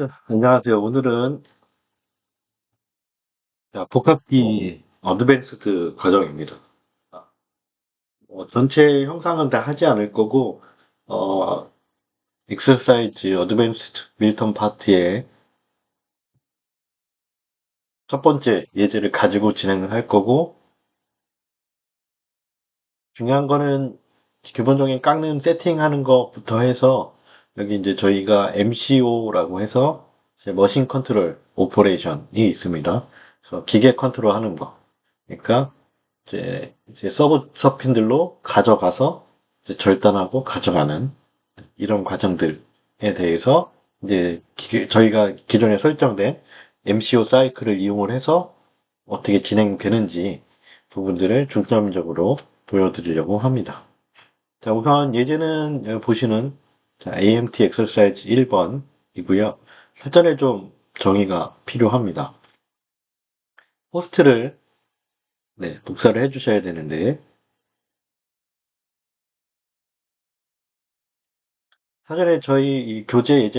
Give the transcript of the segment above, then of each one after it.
안녕하세요. 오늘은 복합기 어드밴스드 과정입니다. 전체 형상은 다 하지 않을 거고, 어, 익서사이즈 어드밴스드 밀턴 파트의 첫 번째 예제를 가지고 진행을 할 거고, 중요한 거는 기본적인 깎는 세팅하는 것부터 해서, 여기 이제 저희가 MCO라고 해서 이제 머신 컨트롤 오퍼레이션이 있습니다. 그래서 기계 컨트롤 하는 거. 그러니까 이제 서핀들로 가져가서 이제 절단하고 가져가는 이런 과정들에 대해서 이제 저희가 기존에 설정된 MCO 사이클을 이용을 해서 어떻게 진행되는지 부분들을 중점적으로 보여드리려고 합니다. 자, 우선 예제는 여기 보시는 AMT 엑서사이즈 1번이고요. 사전에 좀 정의가 필요합니다. 호스트를 복사를 해 주셔야 되는데 사전에 저희 이 교재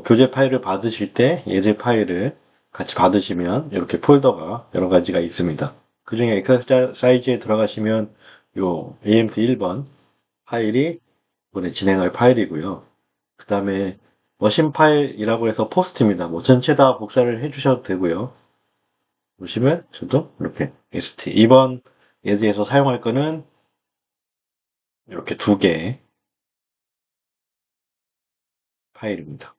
교재 파일을 받으실 때 예제 파일을 같이 받으시면 이렇게 폴더가 여러 가지가 있습니다. 그 중에 엑서사이즈에 들어가시면 요 AMT 1번 파일이 이번에 진행할 파일이고요. 그 다음에 머신 파일이라고 해서 포스트입니다. 뭐 전체 다 복사를 해주셔도 되고요. 보시면 저도 이렇게 ST 2번 예제에서 사용할 거는 이렇게 두 개의 파일입니다.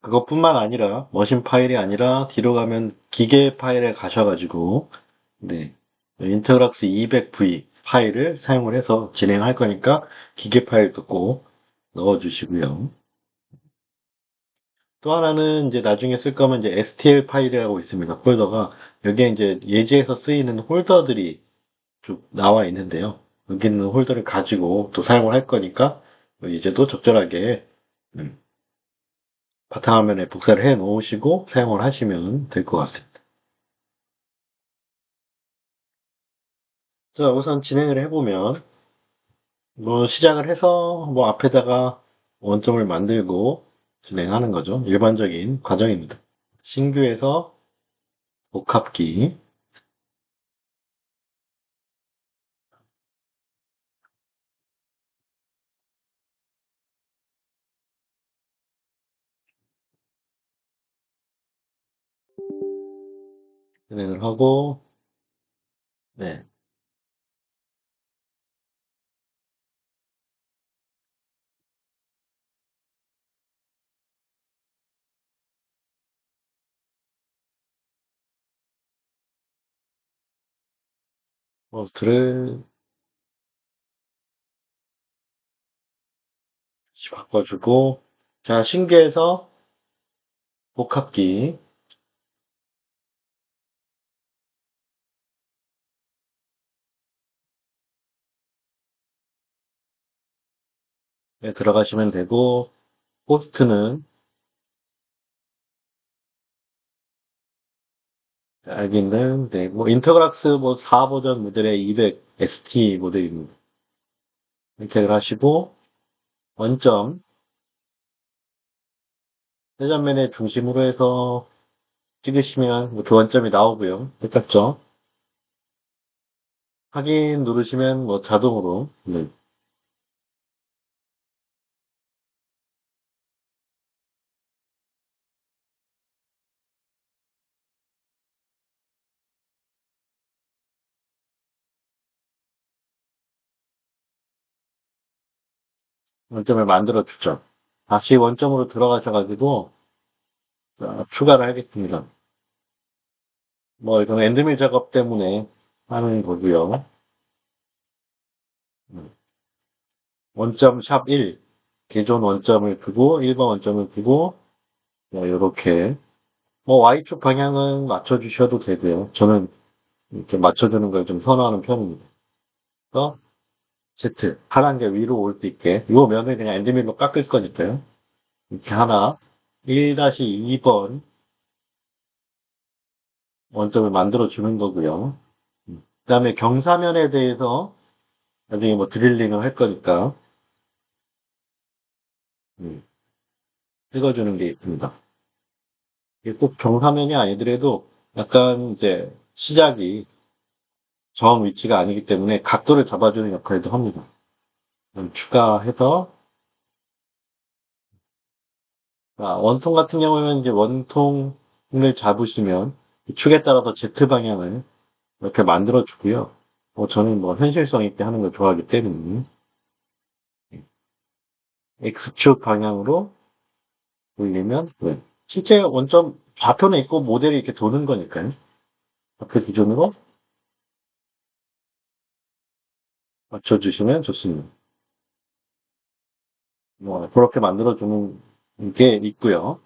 그것뿐만 아니라 머신 파일이 아니라 뒤로 가면 기계 파일에 가셔가지고 인터락스 200V 파일을 사용을 해서 진행할 거니까 기계 파일도 꼭 넣어주시고요. 또 하나는 이제 나중에 쓸 거면 이제 STL 파일이라고 있습니다. 폴더가 여기에 이제 예제에서 쓰이는 홀더들이 쭉 나와 있는데요. 여기 있는 홀더를 가지고 또 사용을 할 거니까 이제도 적절하게 음, 바탕화면에 복사를 해 놓으시고 사용을 하시면 될 것 같습니다. 자, 우선 진행을 해보면, 뭐, 시작을 해서, 뭐, 앞에다가 원점을 만들고 진행하는 거죠. 일반적인 과정입니다. 신규에서 복합기, 진행을 하고, 네, 포트를 바꿔주고, 자, 신규에서 복합기에 들어가시면 되고, 호스트는 알기는, 네, 뭐, 인터그락스 뭐, 4버전 모델의 200 ST 모델입니다. 선택을 하시고, 원점, 회전면의 중심으로 해서 찍으시면 그 원점이 나오고요. 똑같죠? 확인 누르시면 뭐 자동으로 원점을 만들어 주죠. 다시 원점으로 들어가셔가지고 추가를 하겠습니다. 뭐 이건 엔드밀 작업 때문에 하는 거고요. 음, 원점 샵 1, 기존 원점을 두고 1번 원점을 두고 이렇게 뭐 Y축 방향은 맞춰주셔도 되고요. 저는 이렇게 맞춰주는 걸 좀 선호하는 편입니다. 그래서 Z 파란 게 위로 올 수 있게 이 면을 그냥 엔드밀로 깎을 거니까요. 이렇게 하나 1-2번 원점을 만들어 주는 거고요. 그다음에 경사면에 대해서 나중에 뭐 드릴링을 할 거니까 음, 찍어주는 게 있습니다. 이게 꼭 정사면이 아니더라도 약간 이제 시작이 정 위치가 아니기 때문에 각도를 잡아주는 역할도 합니다. 추가해서 원통 같은 경우는 이제 원통을 잡으시면 축에 따라서 Z 방향을 이렇게 만들어 주고요. 저는 뭐 현실성 있게 하는 걸 좋아하기 때문에 X축 방향으로 돌리면 실제 원점 좌표는 있고 모델이 이렇게 도는 거니까요. 좌표 기준으로 맞춰주시면 좋습니다. 그렇게 만들어주는 게 있고요.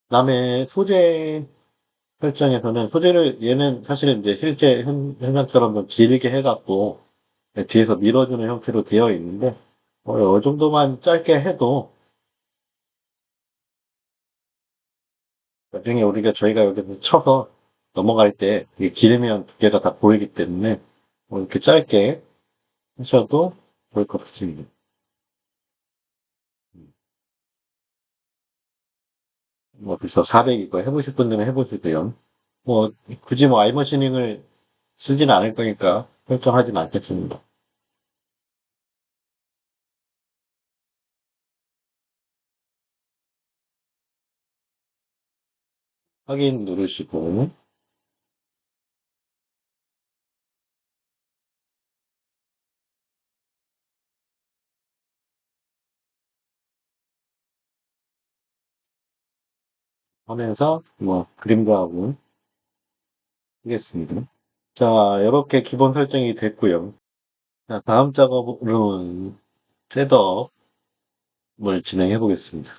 그다음에 소재 설정에서는 소재를 얘는 사실은 이제 실제 현장처럼 좀 길게 해갖고 뒤에서 밀어주는 형태로 되어 있는데 이 정도만 짧게 해도 나중에 저희가 여기서 쳐서 넘어갈 때 이게 길면 두께가 다 보이기 때문에 이렇게 짧게 하셔도 좋을 것 같습니다. 그래서 400이고 해보실 분들은 해보시고요. 뭐 굳이 뭐 아이머시닝을 쓰지는 않을 거니까 설정하진 않겠습니다. 확인 누르시고 하면서 뭐 그림도 하고 하겠습니다. 자, 이렇게 기본 설정이 됐고요. 자, 다음 작업으로는 셋업을 진행해 보겠습니다.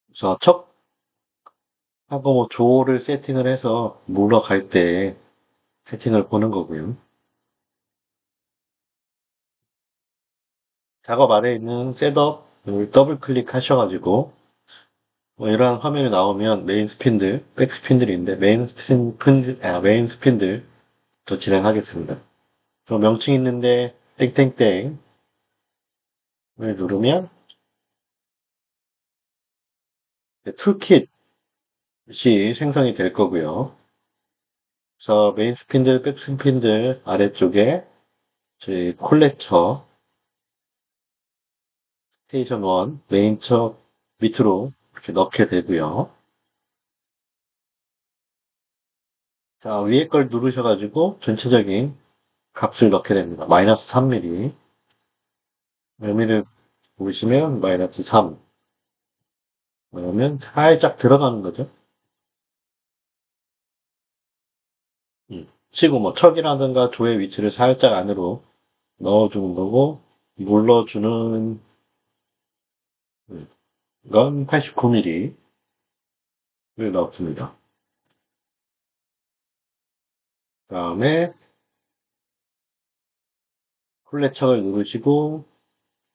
그래서 척하고 뭐 조를 세팅을 해서 물러갈 때 세팅을 보는 거고요. 작업 아래에 있는 셋업을 더블 클릭하셔가지고 이러한 화면이 나오면 메인 스핀들, 백 스핀들이 있는데 메인 스핀들 더 진행하겠습니다. 명칭 있는데 땡땡땡을 누르면 툴킷이 생성이 될 거고요. 그래서 메인 스핀들, 백 스핀들 아래쪽에 저희 콜렉터 스테이션 1 메인 척 밑으로 이렇게 넣게 되고요. 자, 위에 걸 누르셔가지고 전체적인 값을 넣게 됩니다. 마이너스 3mm. 의미를 보시면 마이너스 3. 그러면 살짝 들어가는 거죠. 치고 뭐 척이라든가 조의 위치를 살짝 안으로 넣어주는 거고 눌러주는 건 89mm를 넣습니다. 다음에 콜렛 척을 누르시고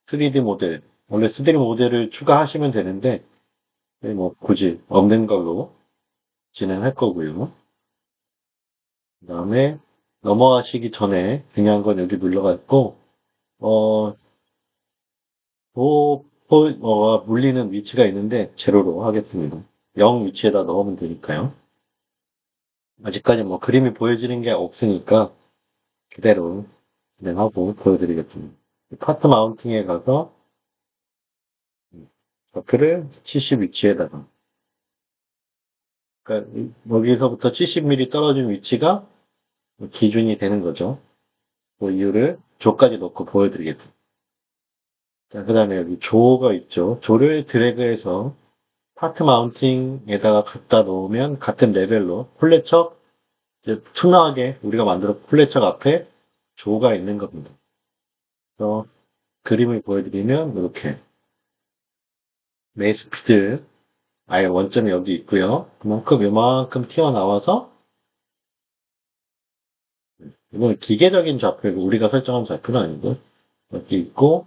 3D 모델 원래 3D 모델을 추가하시면 되는데 뭐 굳이 없는 걸로 진행할 거고요. 그 다음에 넘어가시기 전에 중요한 건 여기 눌러갖고 어, 물리는 위치가 있는데 제로로 하겠습니다. 0 위치에다 넣으면 되니까요. 아직까지 뭐 그림이 보여지는 게 없으니까 그대로 진행하고 보여드리겠습니다. 파트 마운팅에 가서 좌표를 70 위치에다가 그러니까 여기서부터 70mm 떨어진 위치가 기준이 되는 거죠. 그 이유를 조까지 넣고 보여드리겠습니다. 자, 그 다음에 여기 조가 있죠. 조를 드래그해서 파트 마운팅에다가 갖다 놓으면 같은 레벨로 콜레척 이제 투명하게 우리가 만들어 콜레척 앞에 조가 있는 겁니다. 그래서 그림을 보여드리면 이렇게 메이스피드 아예 원점이 여기 있고요. 그만큼 이만큼 튀어나와서 이건 기계적인 좌표고 우리가 설정한 좌표는 아니고 여기 있고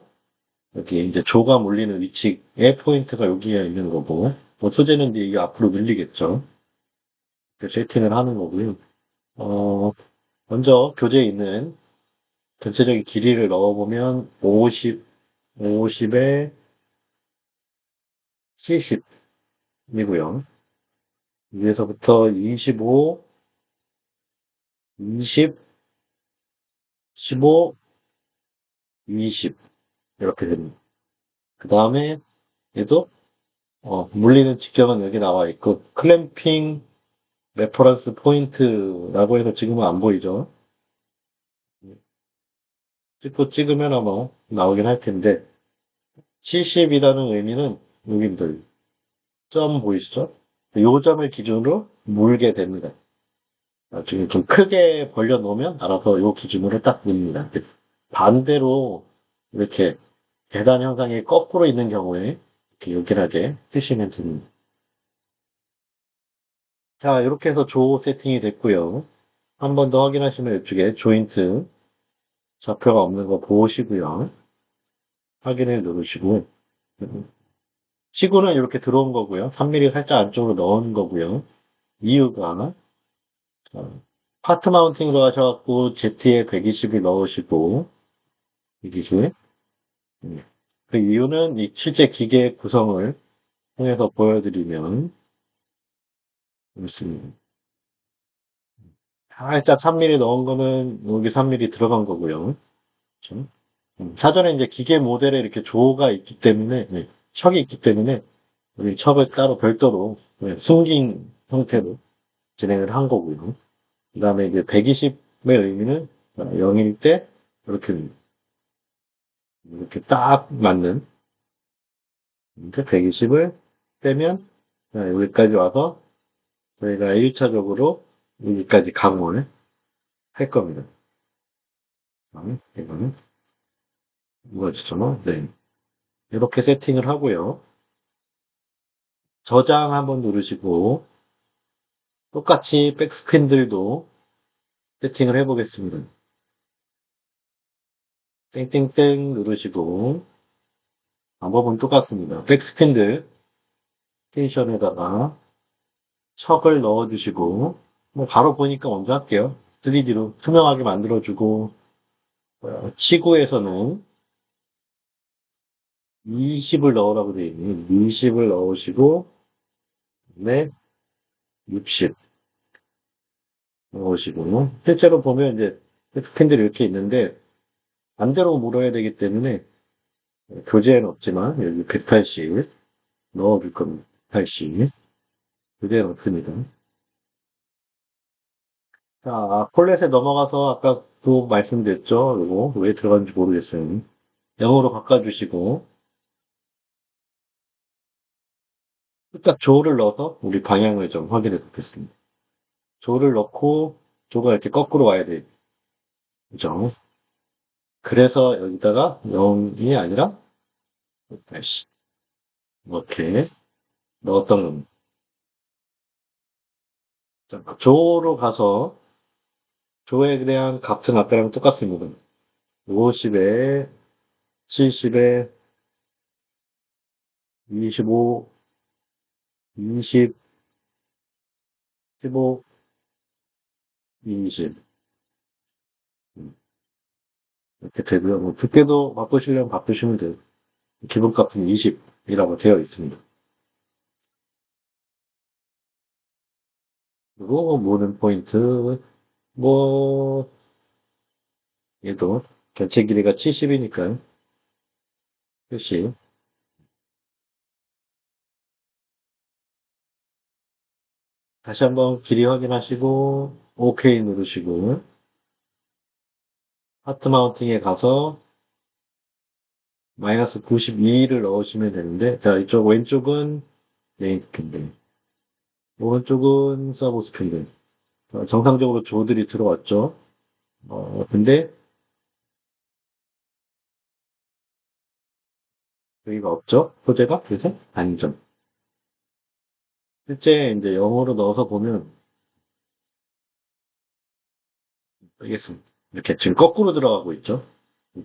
여기 이제 조가 몰리는 위치의 포인트가 여기에 있는 거고 뭐 소재는 이제 이게 앞으로 밀리겠죠. 이렇게 세팅을 하는 거고요. 어, 먼저 교재에 있는 전체적인 길이를 넣어보면 50, 50에 70이고요. 위에서부터 25, 20, 15, 20 이렇게 됩니다. 그 다음에 얘도 물리는 직경은 여기 나와 있고 클램핑 레퍼런스 포인트라고 해서 지금은 안 보이죠. 찍으면 아마 나오긴 할 텐데 70이라는 의미는 여기들 점 보이시죠? 요 점을 기준으로 물게 됩니다. 나중에 좀 크게 벌려 놓으면 알아서 요 기준으로 딱 뭅니다. 반대로 이렇게 계단 형상이 거꾸로 있는 경우에 이렇게 요긴하게 쓰시면 됩니다. 자, 이렇게 해서 조 세팅이 됐고요. 한 번 더 확인하시면 이쪽에 조인트 좌표가 없는 거 보시고요. 확인을 누르시고 치고는 이렇게 들어온 거고요. 3mm 살짝 안쪽으로 넣은 거고요. 이유가 파트 마운팅으로 하셔갖고 Z에 120을 넣으시고 120. 그 이유는 이 실제 기계 구성을 통해서 보여드리면 있습니다. 살짝 3mm 넣은 거는 여기 3mm 들어간 거고요. 그렇죠? 사전에 이제 기계 모델에 이렇게 조가 있기 때문에 척이 있기 때문에 우리 척을 따로 별도로 숨긴 형태로 진행을 한 거고요. 그 다음에 이제 120의 의미는 0일 때 이렇게 딱 맞는 120을 빼면 여기까지 와서 저희가 1차적으로 여기까지 강원을 할 겁니다. 이거는 뭐였죠? 네. 이렇게 세팅을 하고요. 저장 한번 누르시고 똑같이 백스핀들도 세팅을 해보겠습니다. 땡땡땡 누르시고 방법은 똑같습니다. 백스핀들 스테이션에다가 척을 넣어주시고 뭐 바로 보니까 먼저 할게요. 3D로 투명하게 만들어주고 치구에서는 20을 넣으라고 되어 있는 20을 넣으시고 네 60 넣으시고 실제로 보면 이제 백스핀들이 이렇게 있는데 반대로 물어야 되기 때문에 교재에는 없지만 여기 180 넣어줄 겁니다. 180 교재에 없습니다. 자, 폴렛에 넘어가서 아까 또 말씀드렸죠. 이거 왜 들어갔는지 모르겠어요. 0으로 바꿔주시고 딱 조를 넣어서 우리 방향을 좀 확인해 보겠습니다. 조를 넣고 조가 이렇게 거꾸로 와야 돼요. 그죠? 그래서 여기다가 0이 아니라 80 이렇게 넣었던 겁니다. 자, 조로 가서 조에 대한 값은 아까랑 똑같습니다. 50에 70에 25, 20, 15, 20 이렇게 되고요. 뭐 그때도 바꾸시려면 바꾸시면 돼요. 기본값은 20이라고 되어 있습니다. 그리고 모든 포인트 뭐 얘도 전체 길이가 70이니까요. 표시 다시 한번 길이 확인하시고 OK 누르시고 하트 마운팅에 가서 마이너스 92를 넣으시면 되는데 자 이쪽 왼쪽은 메인 스핀들 오른쪽은 서브 스핀들 정상적으로 조들이 들어왔죠. 근데 여기가 없죠. 소재가 그래서 안전. 실제 이제 영어로 넣어서 보면 알겠습니다. 이렇게 지금 거꾸로 들어가고 있죠.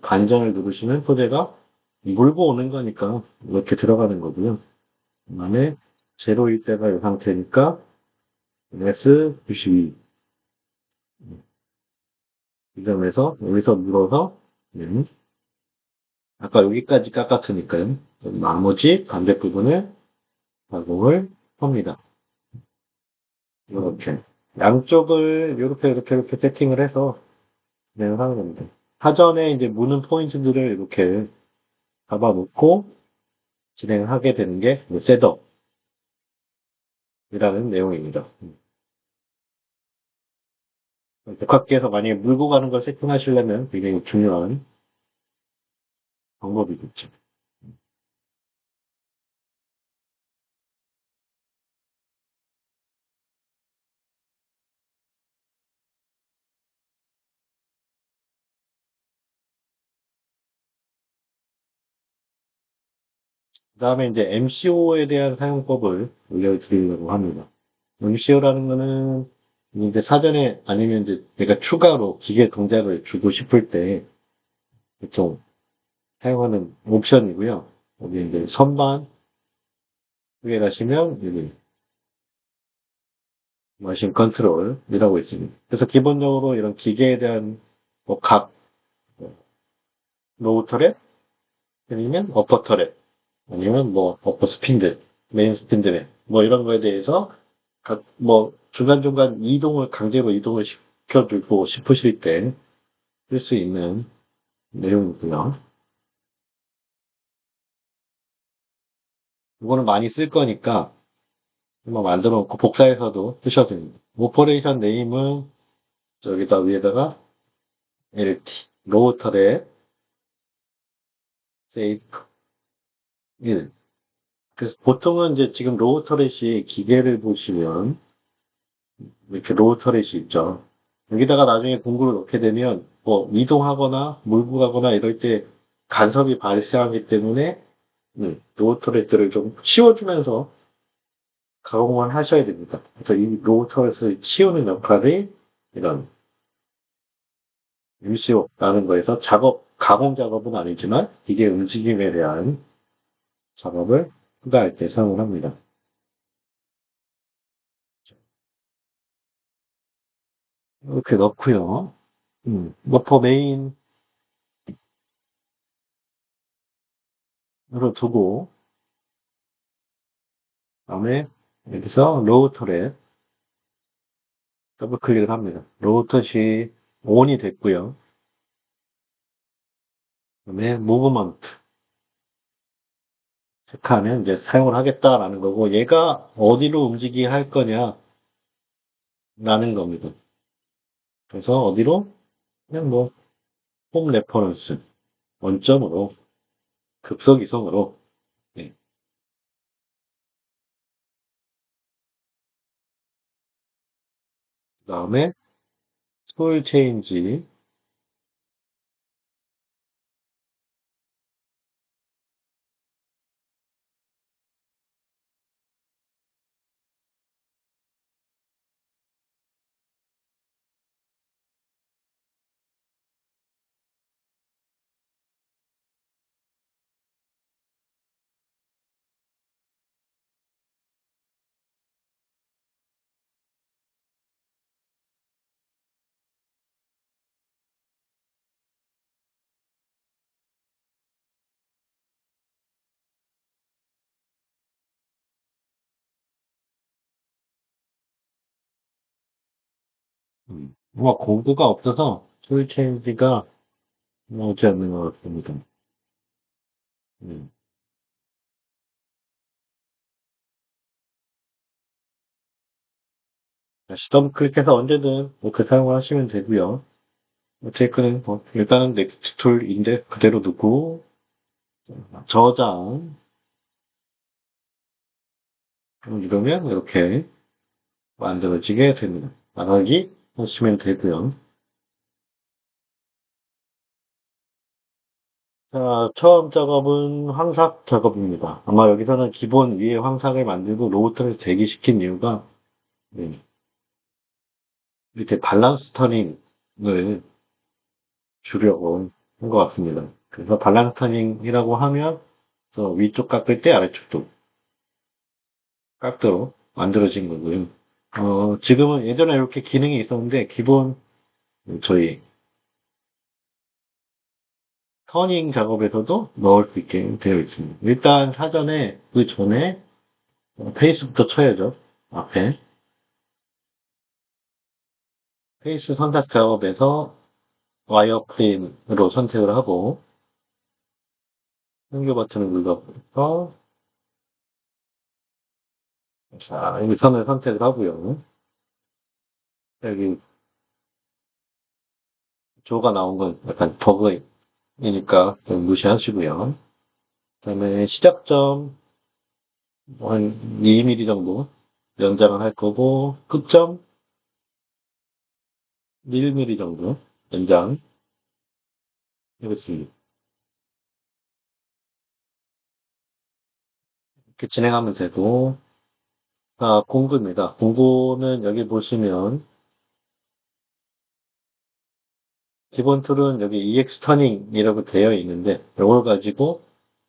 반전을 누르시면 소재가 물고 오는 거니까 이렇게 들어가는 거고요. 그 다음에 제로일 때가 이 상태니까 S 92. 이 점에서 여기서 눌러서 아까 여기까지 깎았으니까요. 나머지 반대 부분을 작업을 합니다. 이렇게. 양쪽을 이렇게 세팅을 해서 진행을 하는 겁니다. 사전에 이제 무는 포인트들을 이렇게 잡아놓고 진행을 하게 되는 게 셋업이라는 내용입니다. 복합기에서 만약에 물고 가는 걸 세팅하시려면 굉장히 중요한 방법이겠죠. 그 다음에 이제 MCO에 대한 사용법을 알려드리려고 합니다. MCO라는 거는 이제 사전에 아니면 이제 내가 추가로 기계 동작을 주고 싶을 때 보통 사용하는 옵션이고요. 여기 이제 선반 위에 가시면 여기 머신 컨트롤이라고 있습니다. 그래서 기본적으로 이런 기계에 대한 뭐 각, 로우 터렛, 아니면 어퍼 터렛, 아니면 뭐 어퍼 스핀들, 메인 스핀들, 뭐 이런 거에 대해서 각 뭐 중간중간 이동을 강제로 이동을 시켜주고 싶으실 때 쓸 수 있는 내용이고요. 이거는 많이 쓸 거니까 한번 만들어 놓고 복사해서도 쓰셔도 됩니다. 오퍼레이션 네임은 저기다 위에다가 LT, 로우 터렛, 세이프 1. 그래서 보통은 이제 지금 로우 터렛이 기계를 보시면 이렇게 로우 터렛이 있죠. 여기다가 나중에 공구를 넣게 되면 뭐 이동하거나 몰고 가거나 이럴 때 간섭이 발생하기 때문에 로우 터렛들을 좀 치워주면서 가공을 하셔야 됩니다. 그래서 이 로우 터렛을 치우는 역할이 이런 MCO라는 거에서 가공 작업은 아니지만 기계 움직임에 대한 작업을 추가할 때 사용을 합니다. 이렇게 넣고요. 워퍼 메인으로 두고, 다음에 여기서 로우 터렛 더블 클릭을 합니다. 로우 터렛이 ON이 됐고요. 그다음에 무브먼트 체크하면 이제 사용을 하겠다라는 거고, 얘가 어디로 움직이게 할 거냐라는 겁니다. 그래서 어디로? 그냥 뭐, 홈 레퍼런스, 원점으로, 급속 이성으로, 네. 그 다음에 툴 체인지, 뭔가 공구가 없어서 툴 체인지가 나오지 않는 것 같습니다. 음. 시덤 클릭해서 언제든 그 사용을 하시면 되고요. 어쨌든 뭐 일단은 넥스트 툴인데 그대로 두고 저장 이러면 이렇게 만들어지게 됩니다. 나가기 하시면 되고요. 자, 처음 작업은 황삭 작업입니다. 아마 여기서는 기본 위에 황삭을 만들고 로우트를 대기시킨 이유가 네, 밑에 밸런스 터닝을 주려고 한 것 같습니다. 그래서 밸런스 터닝이라고 하면 저 위쪽 깎을 때 아래쪽도 깎도록 만들어진 거고요. 지금은 예전에 이렇게 기능이 있었는데 기본 저희 터닝 작업에서도 넣을 수 있게 되어 있습니다. 일단 사전에 그 전에 페이스부터 쳐야죠. 앞에. 페이스 선택 작업에서 와이어프레임으로 선택을 하고, 한개 버튼을 눌러서, 자, 여기 선을 선택을 하고요. 여기 조가 나온 건 약간 버그이니까 좀 무시하시고요. 그다음에 시작점 뭐한 2mm 정도 연장을 할 거고, 끝점 1mm 정도 연장 해겠습니다. 이렇게 진행하면 되고, 공구입니다. 공구는 여기 보시면 기본 툴은 여기 EX 터닝이라고 되어 있는데, 이걸 가지고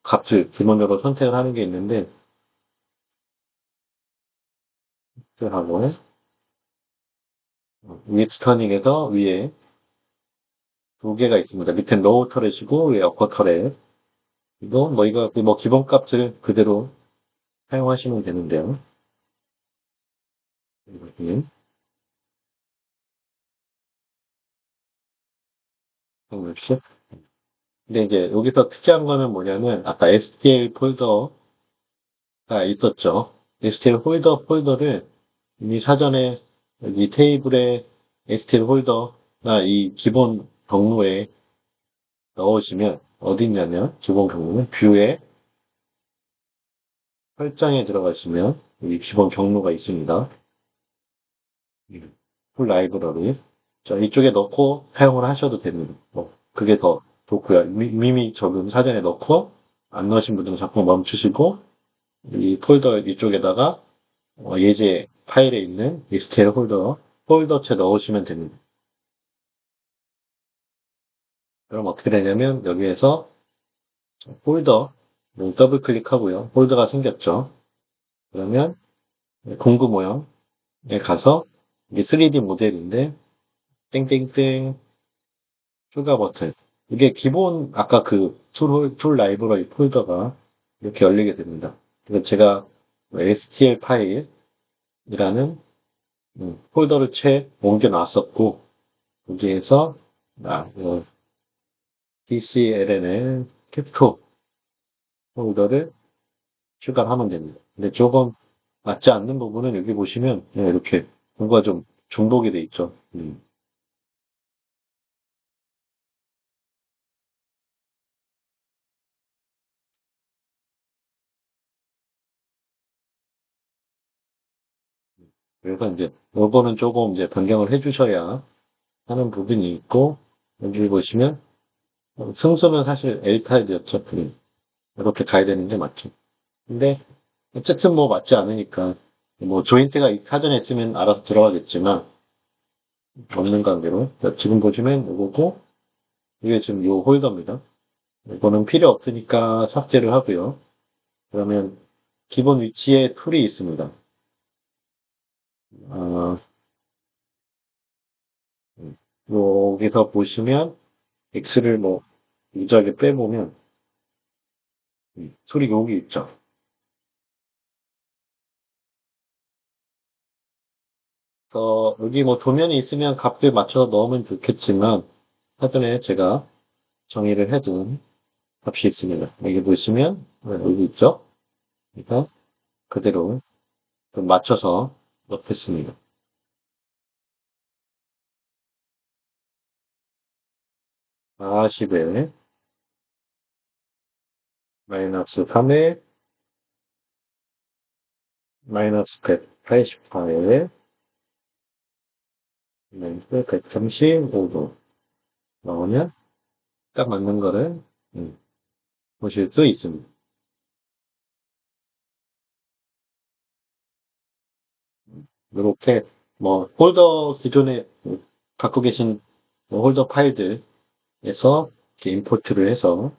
값을 기본적으로 선택을 하는 게 있는데, 그 하고 EX 터닝에서 위에 두 개가 있습니다. 밑에 로우 터렛이고 위에 어퍼 터렛. 이거 뭐 이거 뭐 기본 값을 그대로 사용하시면 되는데요. 여기 역시. 근데 이제 여기서 특이한 거는 뭐냐면 아까 STL 폴더가 있었죠. STL 폴더를 이미 사전에 여기 테이블에 STL 폴더나 이 기본 경로에 넣으시면 어디 있냐면 기본 경로는 뷰에 설정에 들어가시면 여기 기본 경로가 있습니다. 풀 라이브러리. 자, 이쪽에 넣고 사용을 하셔도 됩니다. 뭐, 그게 더 좋고요. 이미 적은 사전에 넣고 안 넣으신 분들은 자꾸 멈추시고 이 폴더 이쪽에다가 예제 파일에 있는 익스텔 폴더체 넣으시면 됩니다. 그럼 어떻게 되냐면 여기에서 폴더 더블 클릭하고요. 폴더가 생겼죠. 그러면 공구 모형에 가서 이게 3D 모델인데 땡땡땡 추가 버튼. 이게 기본, 아까 그 툴 라이브러리 폴더가 이렇게 열리게 됩니다. 그래서 제가 STL 파일이라는 폴더를 채 옮겨 놨었고, 여기에서, DCLNL 캡토 폴더를 추가하면 됩니다. 근데 조금 맞지 않는 부분은 여기 보시면, 이렇게 뭔가 좀 중복이 돼 있죠. 그래서 이제, 요거는 조금 이제 변경을 해주셔야 하는 부분이 있고, 여기 보시면, 승수는 사실 L 타입이었죠. 이렇게 가야 되는 게 맞죠. 근데 어쨌든 뭐 맞지 않으니까 뭐 조인트가 사전에 있으면 알아서 들어가겠지만 없는 관계로 지금 보시면 이거고 이게 지금 요 홀더입니다. 이거는 필요 없으니까 삭제를 하고요. 그러면 기본 위치에 툴이 있습니다. 어, 여기서 보시면 X를 뭐 유지하게 빼보면 툴이 여기 있죠. 그래서 여기 뭐 도면이 있으면 값을 맞춰서 넣으면 좋겠지만 사전에 제가 정의를 해둔 값이 있습니다. 여기 보시면 여기 있죠? 그래서 그대로 좀 맞춰서 넣겠습니다. 40에 마이너스 3에 마이너스 188에 마이너스 135도 넣으면 딱 맞는 거를 보실 수 있습니다. 이렇게 뭐 홀더 기존에 갖고 계신 뭐 홀더 파일들에서 이렇게 임포트를 해서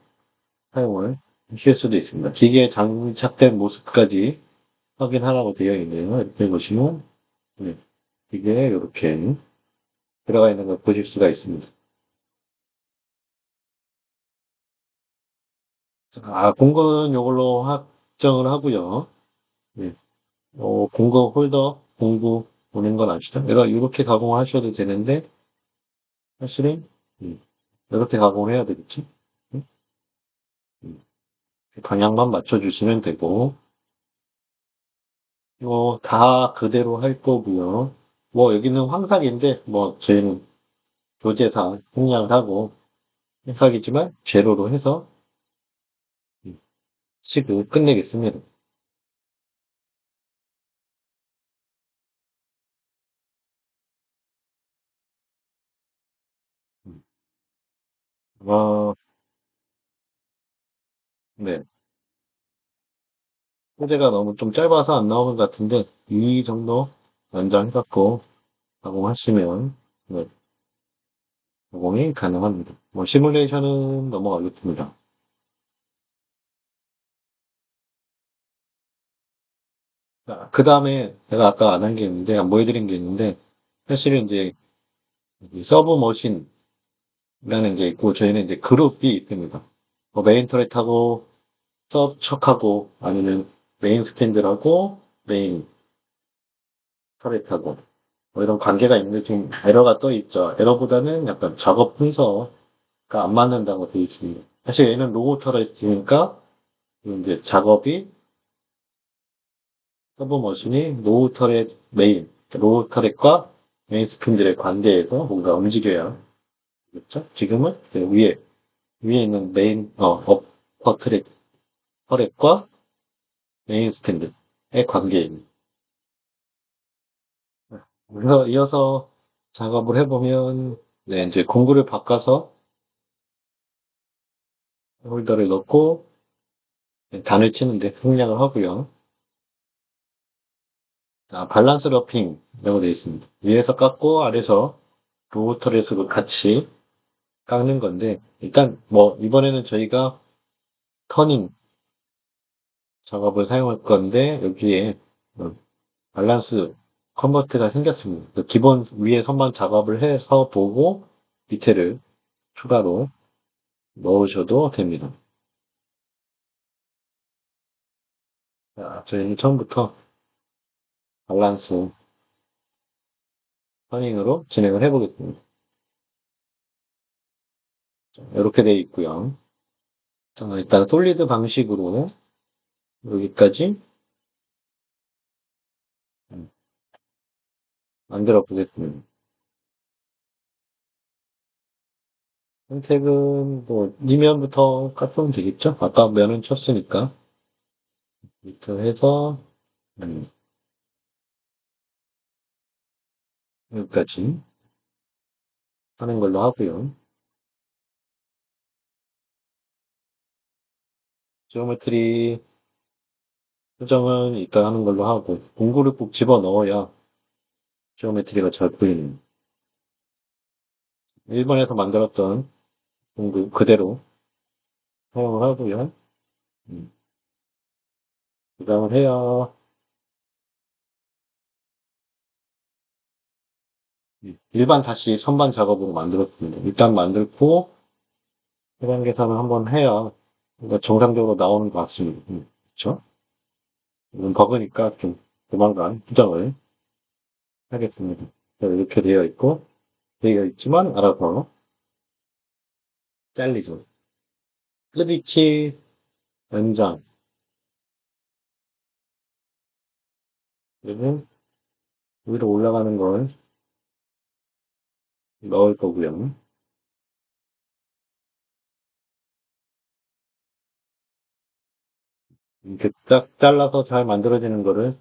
사용을 하실 수도 있습니다. 기계에 장착된 모습까지 확인하라고 되어 있네요. 이렇게 보시면 네, 기계에 이렇게 들어가 있는 걸 보실 수가 있습니다. 공구는 이걸로 확정을 하고요. 네. 공구 홀더, 공구 보낸 건 아시죠? 내가 이렇게 가공하셔도 되는데, 사실은, 음, 이렇게 가공을 해야 되겠지? 음, 음. 방향만 맞춰주시면 되고, 다 그대로 할 거고요. 뭐, 여기는 황삭인데, 뭐, 저희는 교재사 생략을 하고, 황삭이지만, 제로로 해서, 음, 식을 끝내겠습니다. 음. 어, 네. 소재가 너무 좀 짧아서 안 나오는 것 같은데, 이 정도 연장해갖고 가공하시면, 네, 가공이 가능합니다. 뭐, 시뮬레이션은 넘어가겠습니다. 그 다음에 제가 아까 안 한 게 있는데, 안 보여드린 게 있는데, 사실은 이제 이 서브 머신이라는 게 있고, 저희는 이제 그룹이 있습니다. 뭐 메인 터렛하고, 서브 척하고, 아니면 메인 스캔들하고, 메인 터렛하고, 뭐 이런 관계가 있는데, 지금 에러가 떠 있죠. 에러보다는 약간 작업 순서가 안 맞는다고 되어 있습니다. 사실 얘는 로우 터렛이니까, 이제 작업이 서브 머신이 로우 터렛 메인, 로우 터렛과 메인 스핀들의 관계에서 뭔가 움직여야 겠죠. 지금은 그 위에 있는 메인, 어퍼 터렛과 메인 스핀들의 관계입니다. 그래서 이어서 작업을 해보면, 네, 이제 공구를 바꿔서 홀더를 넣고 단을 치는데 생략을 하고요. 자, 밸런스 러핑이라고 되어 있습니다. 위에서 깎고 아래에서 로우 터렛으로 같이 깎는 건데, 일단 뭐 이번에는 저희가 터닝 작업을 사용할 건데, 여기에 어, 밸런스 컨버트가 생겼습니다. 그 기본 위에 선반 작업을 해서 보고 밑에를 추가로 넣으셔도 됩니다. 자, 저희는 처음부터 밸런스 터닝으로 진행을 해보겠습니다. 자, 이렇게 되어 있고요. 자, 일단 솔리드 방식으로 여기까지 만들어 보겠습니다. 선택은 뭐 이면부터 깎으면 되겠죠? 아까 면은 쳤으니까 밑에 해서 음, 여기까지 하는 걸로 하고요. 지오메트리 수정은 이따 하는 걸로 하고 공구를 꼭 집어넣어야 지오메트리가 잘 보이는 1번에서 만들었던 공구 그대로 사용을 하고요. 음, 부담을 해야 일반 다시 선반 작업으로 만들었습니다. 일단 만들고 해당 계산을 한번 해야 뭔가 정상적으로 나오는 것 같습니다. 그렇죠? 이건 버그니까 좀 조만간 수정을 하겠습니다. 이렇게 되어 있고 되어 있지만 알아서 잘리죠. 끝위치 연장 그리고 위로 올라가는 걸 넣을 거고요. 이렇게 딱 잘라서 잘 만들어지는 거를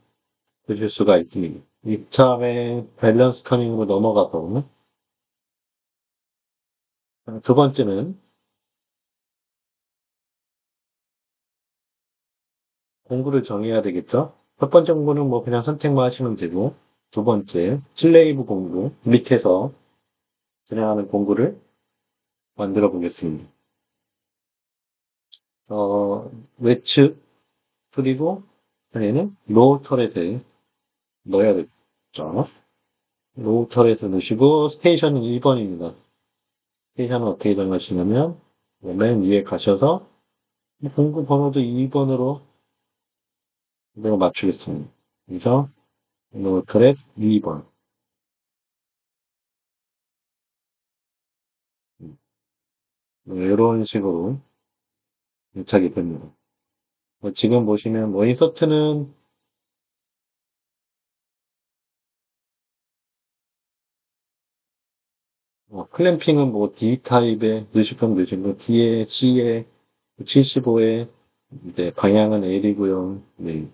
보실 수가 있습니다. 이참에 밸런스 터닝으로 넘어가서 두 번째는 공구를 정해야 되겠죠. 첫 번째 공구는 뭐 그냥 선택만 하시면 되고 두 번째 슬레이브 공구 밑에서 진행하는 공구를 만들어 보겠습니다. 외측 그리고 얘는 로우 터렛에 넣어야 되겠죠. 로우 터렛에 넣으시고 스테이션은 1번입니다. 스테이션은 어떻게 정하시냐면 맨 위에 가셔서 공구 번호도 2번으로 내가 맞추겠습니다. 그래서 트랙 2번. 이런 식으로 유착이 됩니다. 지금 보시면 뭐 인서트는 클램핑은 뭐 D 타입에 넣으시면 되시고 D에 C에 75에 이제 방향은 L이고요. 네.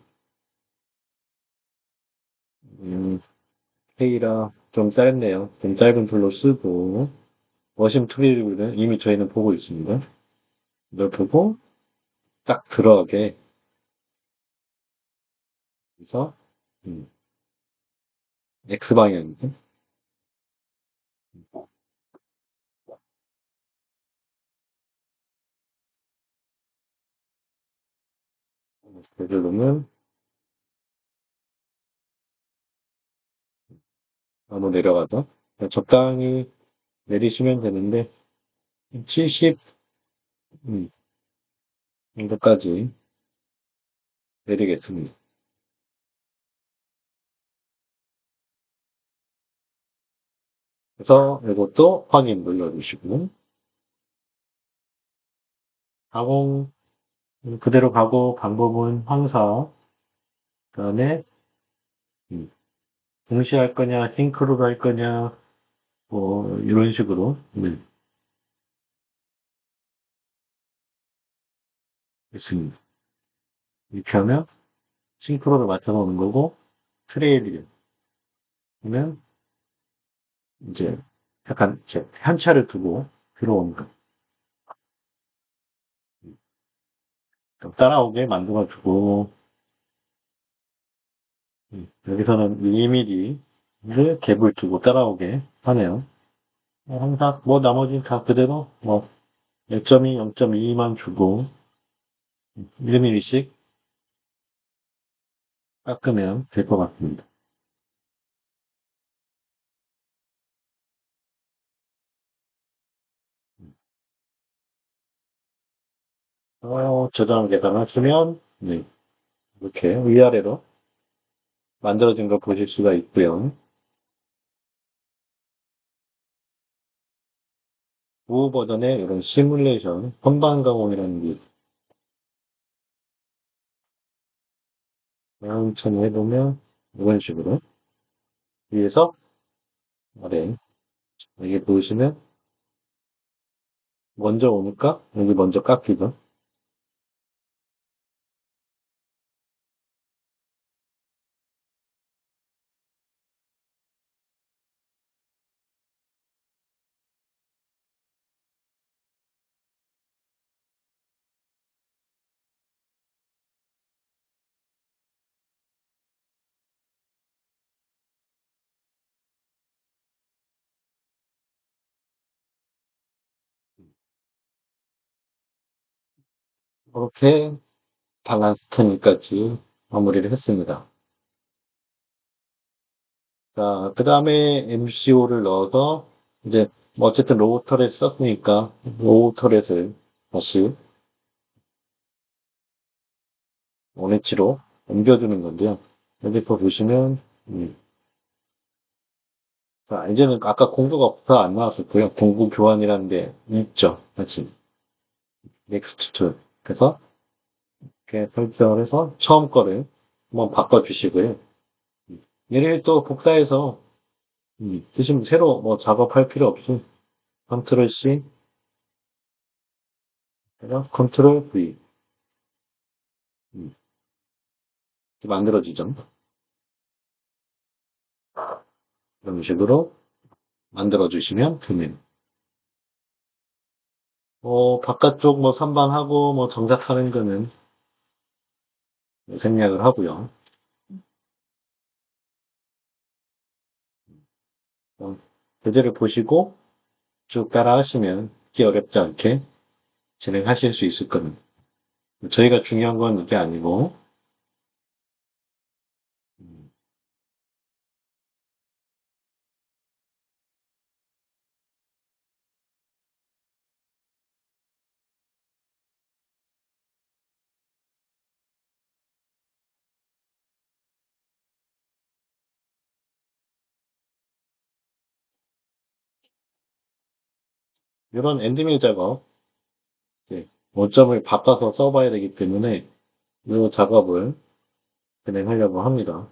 K라 좀 짧네요. 좀 짧은 줄로 쓰고 워싱 트리를 이미 저희는 보고 있습니다. 이걸 보고 딱 들어가게 해서 음, X 방향이죠. 그래서 놓으면 너무 내려가죠. 적당히 내리시면 되는데 70 정도까지 내리겠습니다. 그래서 이것도 확인 눌러주시고 가공 그대로 가고 방법은 항상 그다음에 음, 동시에 할 거냐 싱크로로 할 거냐 뭐 이런 식으로 있습니다. 이렇게 하면 싱크로를 맞춰 놓는 거고 트레일이면 이제 약간 이제 한차를 두고 들어오는 거. 좀 따라오게 만들어주고 여기서는 2mm를 갭을 두고 따라오게 하네요. 항상 뭐 나머지 다 그대로 뭐 0.2, 0.2만 주고 1mm씩 깎으면 될 것 같습니다. 저장 계산하시면 네, 이렇게 위아래로 만들어진 걸 보실 수가 있고요. 후 버전의 이런 시뮬레이션 선반 가공이라는 게 천천히 해보면 이런 식으로 위에서 아래 여기 보시면 먼저 오니까 여기 먼저 깎이죠. 이렇게 발란스턴까지 마무리를 했습니다. 자, 그 다음에 MCO를 넣어서 이제 뭐 어쨌든 로우 터렛 썼으니까 로우 터렛을 다시 원위치로 옮겨주는 건데요. 여기 또 보시면 자, 이제는 아까 공구가 없어 안 나왔었고요. 공구 교환이라는 게 있죠. 같이 넥스트 툴. 그래서 이렇게 설정을 해서 처음 거를 한번 바꿔주시고요. 얘를 또 복사해서 쓰시면 새로 뭐 작업할 필요 없이 컨트롤 C, 그래서 컨트롤 V 이렇게 만들어지죠. 이런 식으로 만들어주시면 됩니다. 바깥쪽 뭐 선반하고 뭐 정작하는 거는 생략을 하고요. 교재를 보시고 쭉 따라 하시면 그렇게 어렵지 않게 진행하실 수 있을 겁니다. 저희가 중요한 건 이게 아니고, 이런 엔드밀 작업, 예, 원점을 바꿔서 써봐야 되기 때문에 이 작업을 진행하려고 합니다.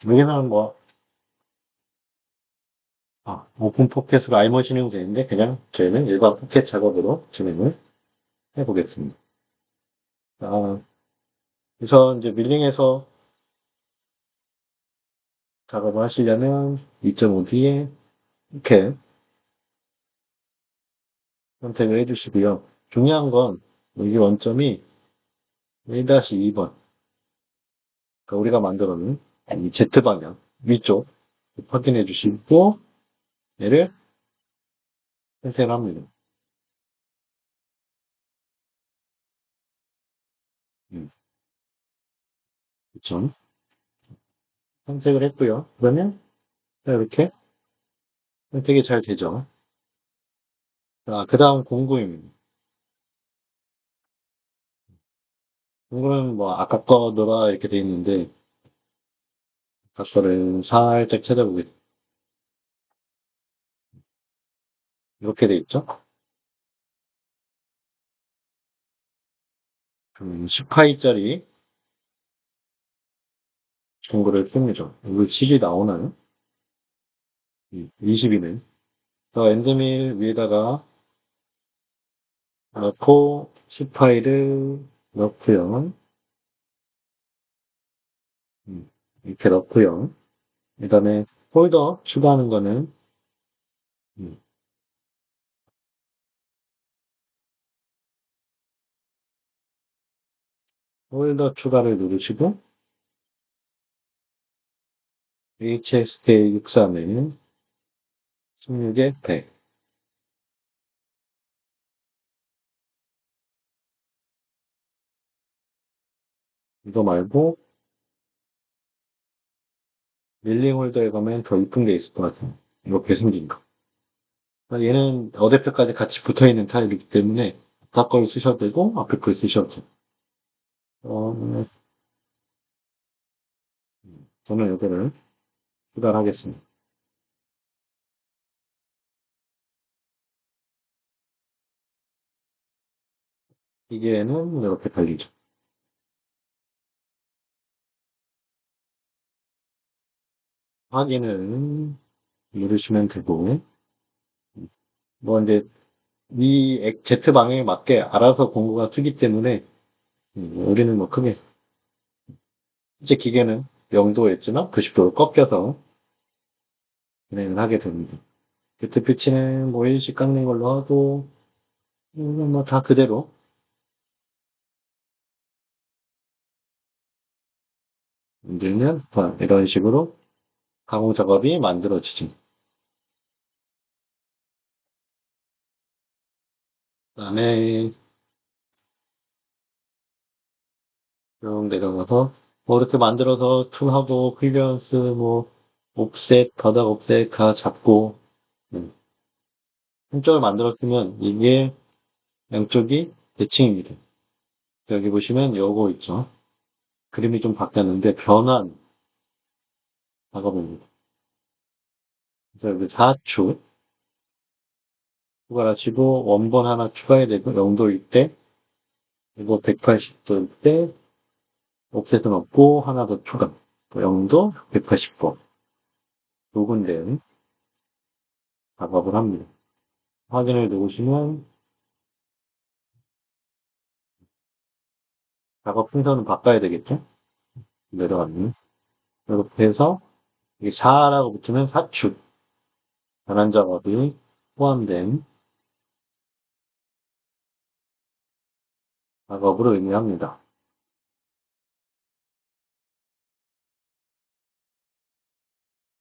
여기는 뭐, 오픈 포켓으로 알머시는 되는데 그냥 저희는 일반 포켓 작업으로 진행을 해보겠습니다. 아, 우선 이제 밀링에서 작업을 하시려면 2.5D에 이렇게 선택을 해주시고요. 중요한 건 여기 원점이 1-2번, 그러니까 우리가 만들어 놓은 이 Z방향 위쪽 확인해 주시고 얘를 선택을 합니다. 그쵸? 선택을 했고요. 그러면 이렇게 선택이 잘 되죠. 자, 그 다음 공구입니다. 공구는 뭐 아까 거더라 이렇게 돼 있는데 아까 거를 살짝 찾아보겠습니다. 이렇게 돼 있죠? 10파이짜리 공구를 씁니다. 이거 실이 나오나요? 20이네. 엔드밀 위에다가 넣고 10파일을 넣고요. 이렇게 넣고요. 그 다음에 폴더 추가하는 거는 음, 폴더 추가를 누르시고 HSK63에 16에 100 이거 말고 밀링 홀더에 가면 더 이쁜 게 있을 것 같아요. 이렇게 생긴 거. 얘는 어댑터까지 같이 붙어있는 타입이기 때문에 앞 걸 쓰셔도 되고 앞에 걸 쓰셔도 돼요. 어, 저는 이거를 추가하겠습니다. 기계에는 이렇게 달리죠. 확인을 누르시면 되고 뭐 이제 이 Z 방향에 맞게 알아서 공구가 뜨기 때문에 우리는 뭐 크게 실제 기계는 0도였지만 90도로 꺾여서 진행을 하게 됩니다. Z 피치는 뭐 일씩 깎는 걸로 하고 뭐 다 그대로 만들면 이런 식으로 가공 작업이 만들어지죠. 그다음에 쭉 내려가서 뭐 이렇게 만들어서 툴하고 클리어런스 뭐 옵셋 바닥 옵셋 다 잡고 음, 한쪽을 만들었으면 이게 양쪽이 대칭입니다. 여기 보시면 요거 있죠. 그림이 좀 바뀌었는데 변환 작업입니다. 그래서 여기 4축 추가하시고 원본 하나 추가해야 되고 0도일 때 이거 180도일 때 옵셋은 없고 하나 더 추가 0도 180도 두 군데 작업을 합니다. 확인을 누르시면 작업 순서는 바꿔야 되겠죠? 내려가면 이렇게 해서 이게 4라고 붙으면 4축 변환 작업이 포함된 작업으로 의미합니다.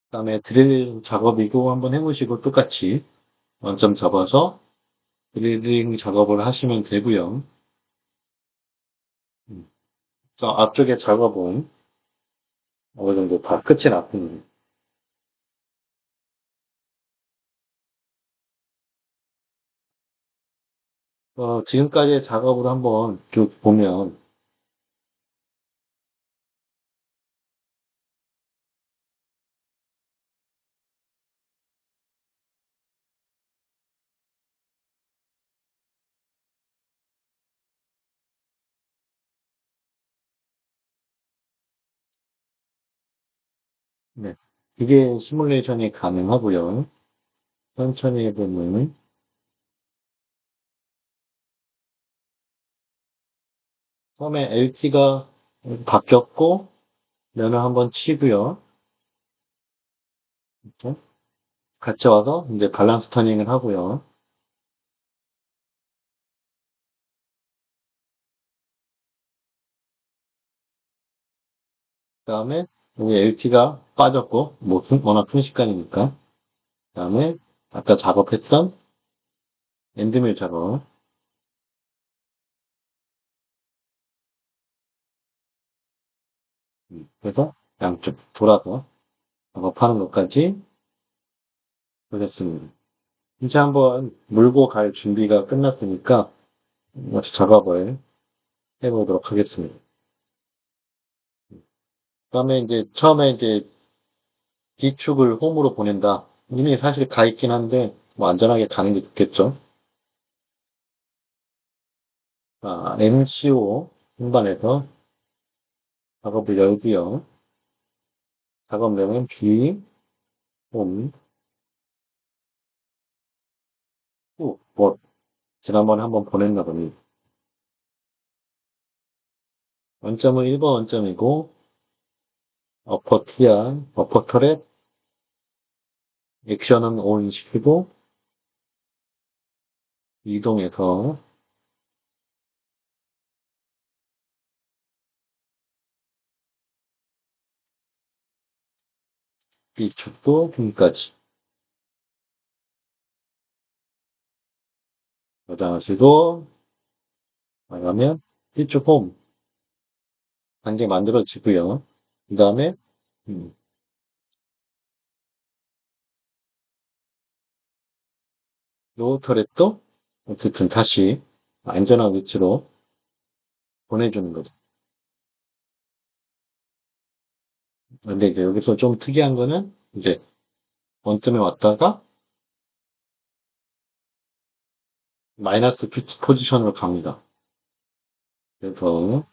그다음에 드릴 작업이고 한번 해보시고 똑같이 원점 잡아서 드릴링 작업을 하시면 되고요. 그래서 앞쪽에 작업은 어느 정도 다 끝이 났습니다. 지금까지의 작업을 한번 쭉 보면, 네. 기계 시뮬레이션이 가능하고요. 천천히 해보면, 처음에 LT가 바뀌었고, 면을 한번 치고요. 이렇게 같이 와서 이제 밸런스 터닝을 하고요. 그 다음에 여기 LT가 빠졌고, 뭐, 워낙 순식간이니까. 그 다음에 아까 작업했던 엔드밀 작업. 그래서 양쪽 돌아서 작업하는 것까지 보셨습니다. 이제 한번 물고 갈 준비가 끝났으니까 먼저 작업을 해보도록 하겠습니다. 그다음에 이제 처음에 이제 D축을 홈으로 보낸다. 이미 사실 가 있긴 한데 뭐 안전하게 가는 게 좋겠죠. MCO 공간에서 작업을 열고요. 작업명은 B, 홈, 후, 뭐 지난번에 한번 보냈나 보니 원점은 1번 원점이고 어퍼 T야, 어퍼 터렛, 액션은 ON 시키고 이동해서 B축도 홈까지 저장하시고 나가면 B축 홈 단계 만들어지고요. 그 다음에 음, 요 터렛도 어쨌든 다시 안전한 위치로 보내주는 거죠. 근데 이제 여기서 좀 특이한 거는 이제 원점에 왔다가 마이너스 포지션으로 갑니다. 그래서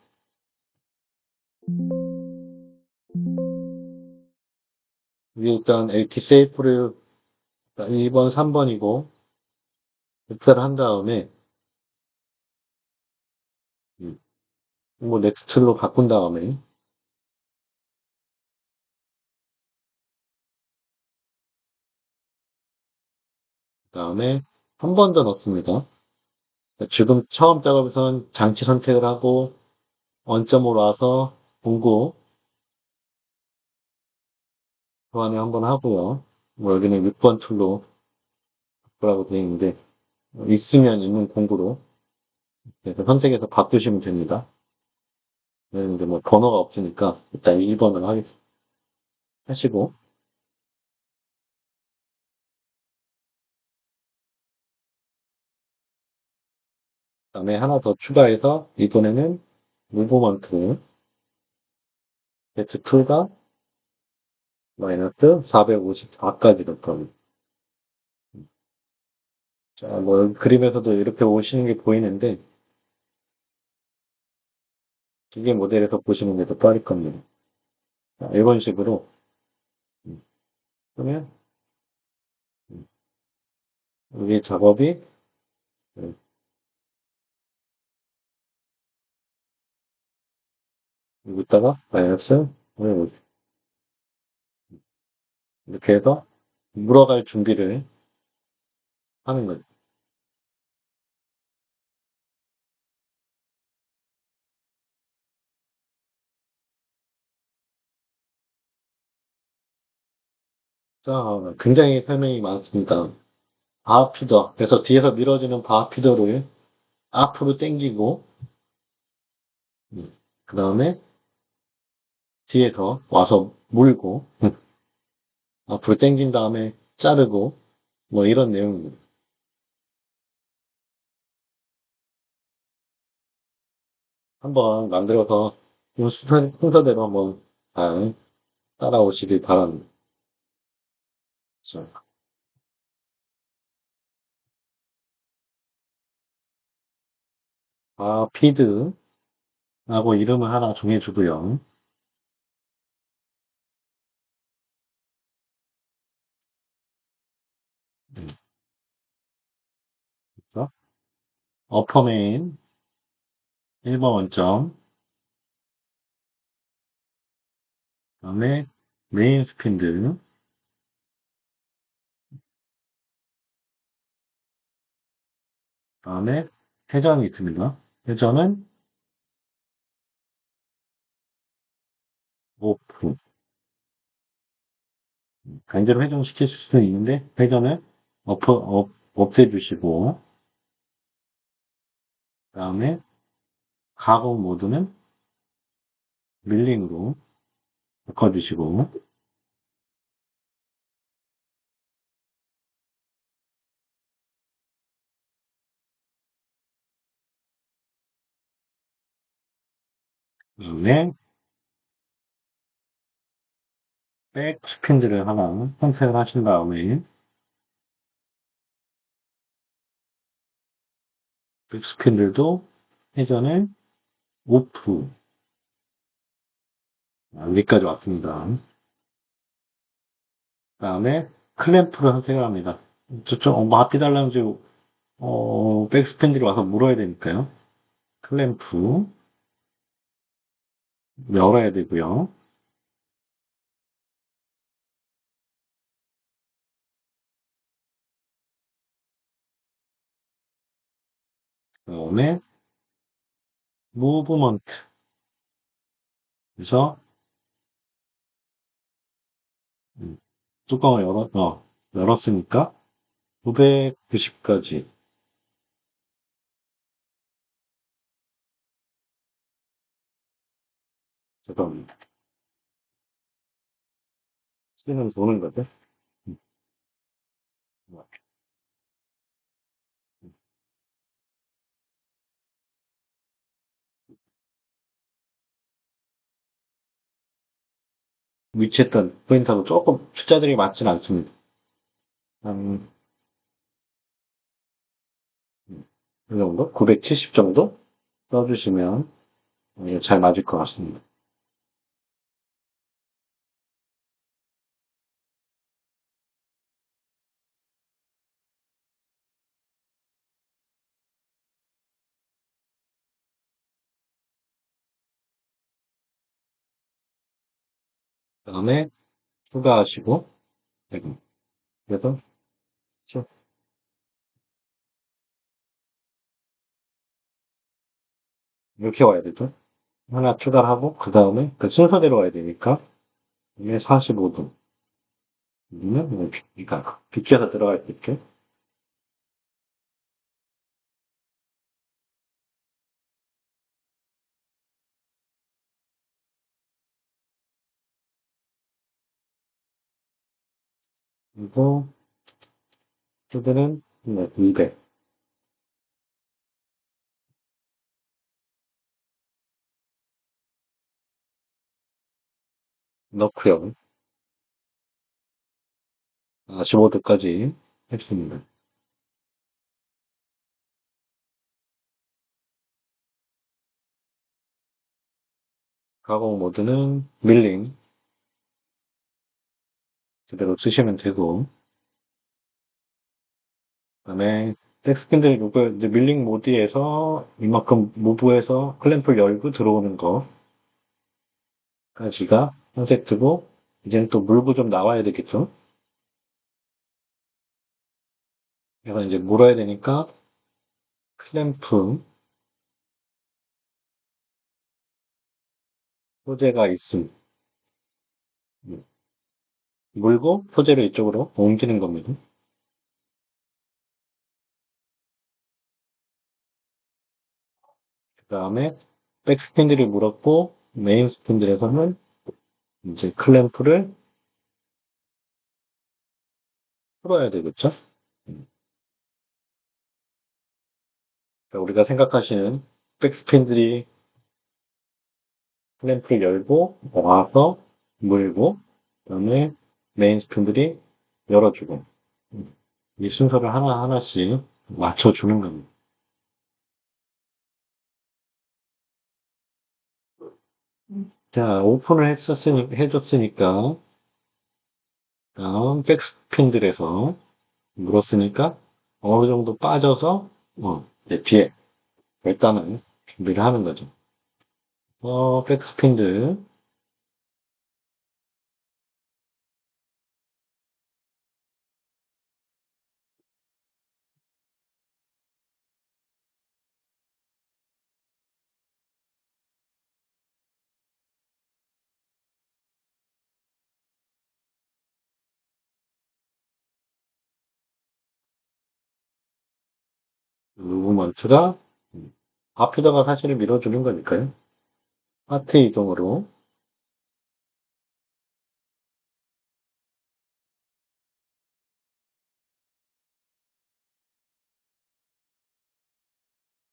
위에 일단 LT 세이프를 2번, 3번이고 입사를 한 다음에 음, 뭐 넥스트로 바꾼 다음에 그다음에 한 번 더 넣습니다. 지금 처음 작업에서는 장치 선택을 하고 원점으로 와서 공구 교환을 한번 하고요. 뭐 여기는 6번 툴로 바꾸라고 되어 있는데 있으면 있는 공구로 그래서 선택해서 바꾸시면 됩니다. 그런데 뭐 번호가 없으니까 일단 1번을 하시고 그다음에 하나 더 추가해서 이번에는 무브먼트 Z2가 마이너스 454까지 될 겁니다. 자, 뭐 그림에서도 이렇게 오시는 게 보이는데 기계 모델에서 보시는 게 더 빠를 겁니다. 자, 이런 식으로 음, 그러면 음, 이게 작업이 음, 여기다가 마이너스 이렇게 해서 물어갈 준비를 하는 거죠. 자, 굉장히 설명이 많습니다. 바피더 그래서 뒤에서 밀어주는 바피더를 앞으로 당기고, 음, 그 다음에 뒤에서 와서 물고, 앞으로 당긴 다음에 자르고, 뭐 이런 내용입니다. 한번 만들어서 이 순서대로 한번 잘 따라오시길 바랍니다. 자, 피드라고 이름을 하나 정해주고요. 음, 그래서 어퍼메인 1번 원점, 그다음에 메인 스핀들, 그다음에 회전이 있습니다. 회전은 오프. 강제로 회전시킬 수도 있는데 회전을 없애주시고, 그다음에 가공 모드는 밀링으로 바꿔주시고, 그다음에 백 스핀들을 하나 선택을 하신 다음에 백 스핀들도 회전을 오프. 여기까지 왔습니다. 그다음에 클램프를 선택을 합니다. 저쪽 뭐 앞이 달라는지 백스팬들이 와서 물어야 되니까요. 클램프 열어야 되고요. 그다음에 무브먼트. 그래서 음, 뚜껑을 열었으니까 990까지. 죄송합니다. 스피는 도는 거죠. 음, 위치했던 포인트하고 조금 숫자들이 맞진 않습니다. 한, 이 정도? 970 정도 써주시면 잘 맞을 것 같습니다. 그다음에 추가하시고, 네, 그래서 쭉 이렇게 와야 되죠. 하나 추가를 하고, 그 다음에 그 순서대로 와야 되니까, 이게 45도. 아니면, 그러니까, 비켜서 들어갈 수 있게. 그리고, 푸드는 200 넣고요. 15도까지 했습니다. 가공 모드는 밀링 그대로 쓰시면 되고, 그다음에 백스핀들 이거 이제 밀링 모드에서 이만큼 무브해서 클램프를 열고 들어오는 거까지가 컨셉트고, 이제는 또 물고 좀 나와야 되겠죠. 그래서 이제 물어야 되니까 클램프 소재가 있음. 물고 소재를 이쪽으로 옮기는 겁니다. 그 다음에 백스핀들이 물었고, 메인 스핀들에서는 이제 클램프를 풀어야 되겠죠? 음, 그러니까 우리가 생각하시는 백스핀들이 클램프를 열고, 와서 물고, 그다음에 메인 스핀들이 열어주고, 음, 이 순서를 하나하나씩 맞춰주는 겁니다. 자, 오픈을 해줬으니까, 다음 백스핀들에서 물었으니까, 어느 정도 빠져서, 이제 뒤에 결단을 준비를 하는 거죠. 백스핀들, 무브먼트가, 앞에다가 사실을 밀어주는 거니까요. 하트 이동으로,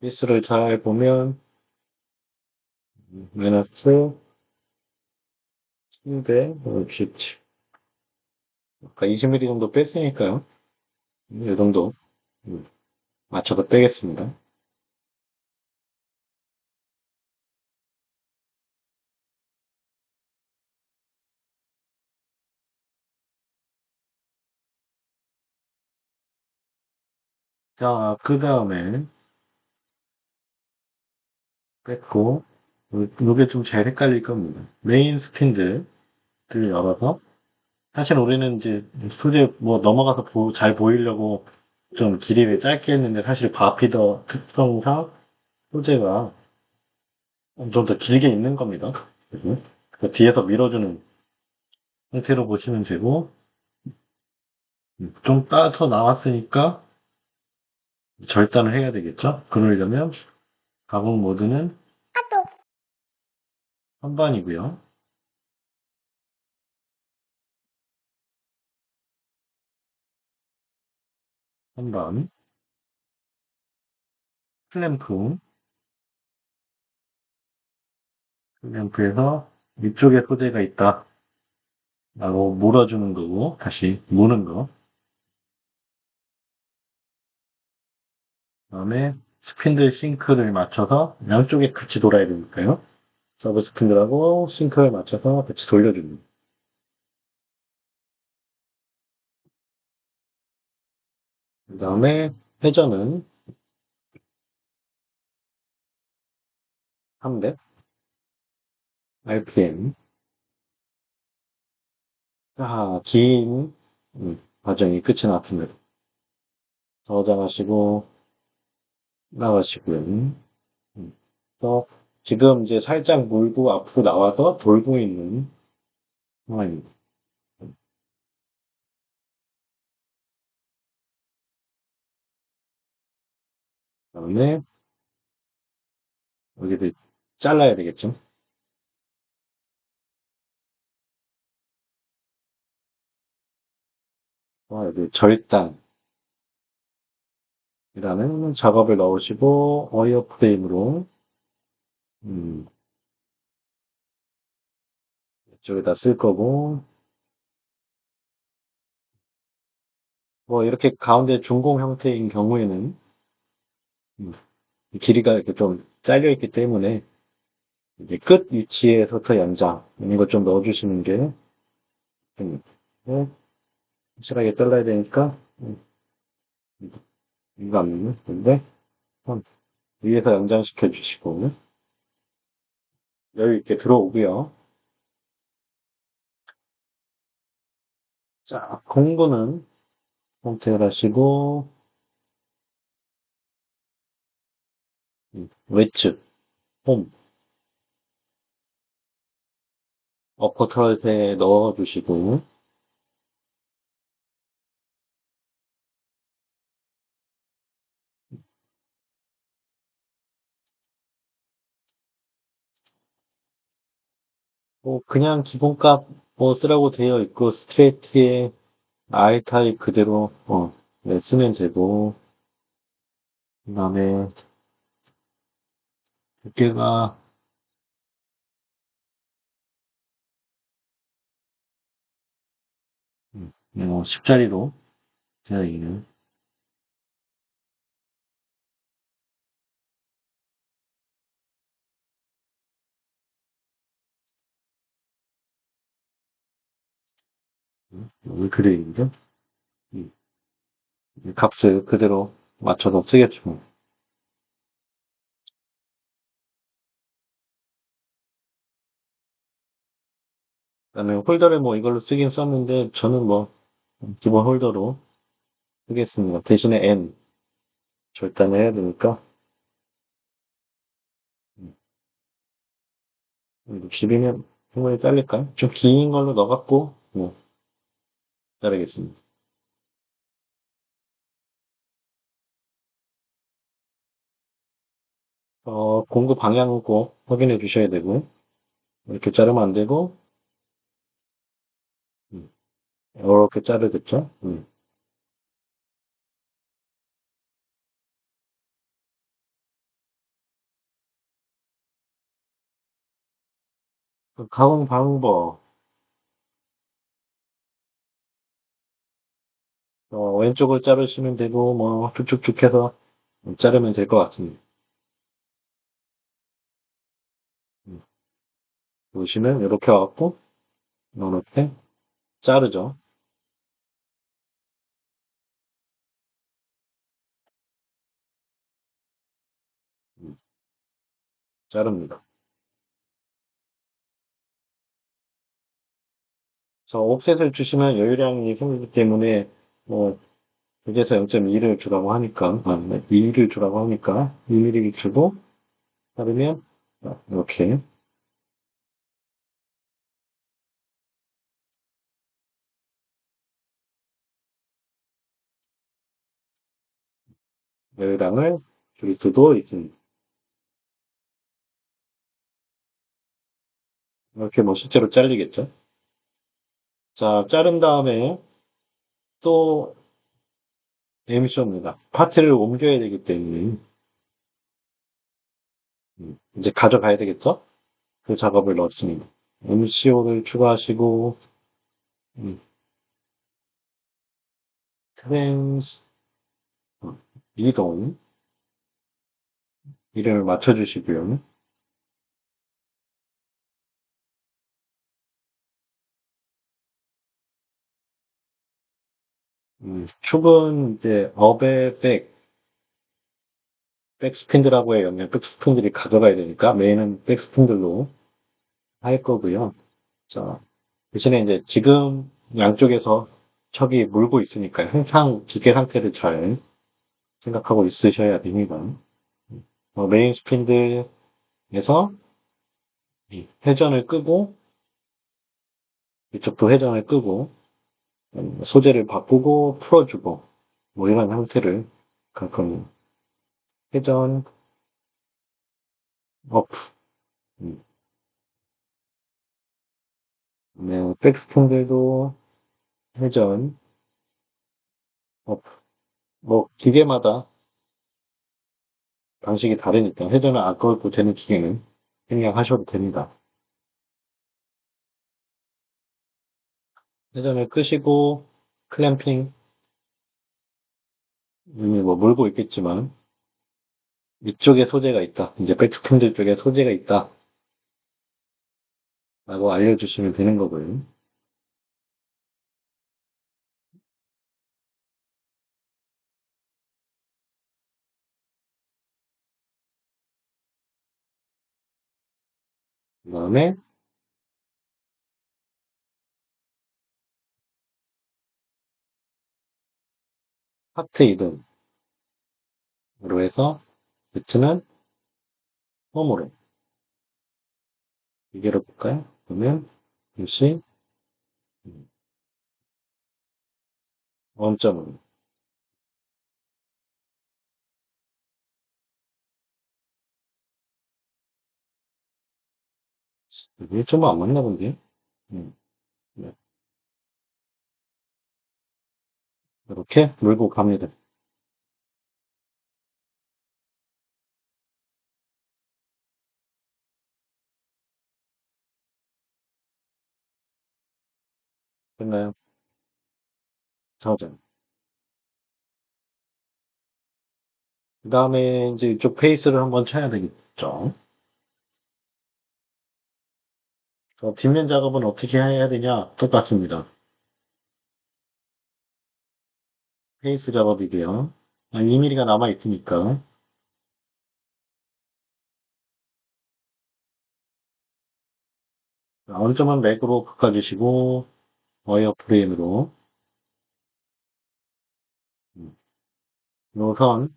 피스를 잘 보면, 마이너스 767. 아까 20mm 정도 뺐으니까요. 이 정도, 음, 맞춰서 빼겠습니다. 자, 그 다음에 뺐고, 이게 좀 제일 헷갈릴 겁니다. 메인 스핀들을 열어서, 사실 우리는 이제 소재 뭐 넘어가서 잘 보이려고 좀 길이를 짧게 했는데 사실 바피더 특성상 소재가 좀 더 길게 있는 겁니다. 그리고 그 뒤에서 밀어주는 형태로 보시면 되고, 좀 따서 나왔으니까 절단을 해야 되겠죠? 그러려면 가공 모드는 선반이고요. 선반, 클램프, 클램프에서 이쪽에 소재가 있다 라고 물어주는 거고, 다시 무는 거. 그다음에 스핀들 싱크를 맞춰서 양쪽에 같이 돌아야 되니까요. 서브 스핀들하고 싱크를 맞춰서 같이 돌려줍니다. 그 다음에 회전은 300 RPM. 자, 긴 과정이 끝이 났습니다. 저장하시고 나가시고요. 또 지금 이제 살짝 물고 앞으로 나와서 돌고 있는 상황입니다. 그다음에 여기를 잘라야 되겠죠. 여기 절단이라는 작업을 넣으시고 어이어 프레임으로 음, 이쪽에다 쓸 거고 뭐 이렇게 가운데 중공 형태인 경우에는 음, 길이가 이렇게 좀 잘려 있기 때문에 이제 끝 위치에서부터 연장 이런 것 좀 넣어주시는 게 좀, 확실하게 잘라야 되니까 이거 안 넣는데 위에서 연장시켜 주시고 여유 있게 들어오고요. 자, 공구는 선택을 하시고 웨츠, 홈, 어퍼 트롯에 넣어주시고 뭐 그냥 기본값 뭐 쓰라고 되어 있고 스트레이트에 I 타입 그대로 네, 쓰면 되고 그다음에 두께가 10짜리로 되어 있는 여기 그대로 있는데 음, 값을 그대로 맞춰서 쓰겠죠. 그다음에 홀더를 뭐 이걸로 쓰긴 썼는데 저는 뭐 기본 홀더로 쓰겠습니다. 대신에 N 절단을 해야 되니까 60이면 충분히 잘릴까요? 좀 긴 걸로 넣어갖고 자르겠습니다. 공구 방향은 꼭 확인해 주셔야 되고 이렇게 자르면 안 되고 음, 이렇게 자르겠죠? 그 가공 방법 왼쪽을 자르시면 되고 뭐 쭉쭉쭉 해서 자르면 될 것 같습니다. 음, 보시면 이렇게 와갖고 이렇게 자르죠. 음, 자릅니다. 그래서 옵셋을 주시면 여유량이 생기기 때문에 뭐 여기에서 0.2를 주라고 하니까 2를 주라고 하니까 2mm 주고 자르면 이렇게 여유량을 줄 수도 있습니다. 이렇게 뭐 실제로 잘리겠죠. 자, 자른 다음에 또 에미션입니다. 파트를 옮겨야 되기 때문에 이제 가져가야 되겠죠? 그 작업을 넣었습니다. MCO를 추가하시고 음, 트랜스 이동 이름을 맞춰주시고요. 축은 이제 업의 백스핀들하고 의 영역 백스핀들이 가져가야 되니까 메인은 백스핀들로 할 거고요. 자, 대신에 이제 지금 양쪽에서 척이 물고 있으니까 항상 기계 상태를 잘 생각하고 있으셔야 됩니다. 메인 스핀들에서 이 회전을 끄고 이쪽도 회전을 끄고 소재를 바꾸고 풀어주고 뭐 이런 형태를 가끔 회전 업 음, 네, 백스핀들도 회전 업 뭐 기계마다 방식이 다르니까 회전을 안 꺼도 되는 기계는 그냥 하셔도 됩니다. 회전을 끄시고 클램핑 이미 뭐 물고 있겠지만 이쪽에 소재가 있다. 이제 백스핀들 쪽에 소재가 있다. 라고 알려주시면 되는 거고요. 그 다음에 파트 이동으로 해서 배트는 홈으로 이게로 볼까요? 그러면 역시 원점으로 이게 좀 안 맞나 본데? 음, 네. 이렇게 물고 갑니다. 됐나요? 저장. 그 다음에 이제 이쪽 페이스를 한번 쳐야 되겠죠. 뒷면 작업은 어떻게 해야 되냐? 똑같습니다. 페이스 작업이고요. 2mm가 남아 있으니까 어느 점은 맥으로 깎아주시고 와이어 프레임으로 요선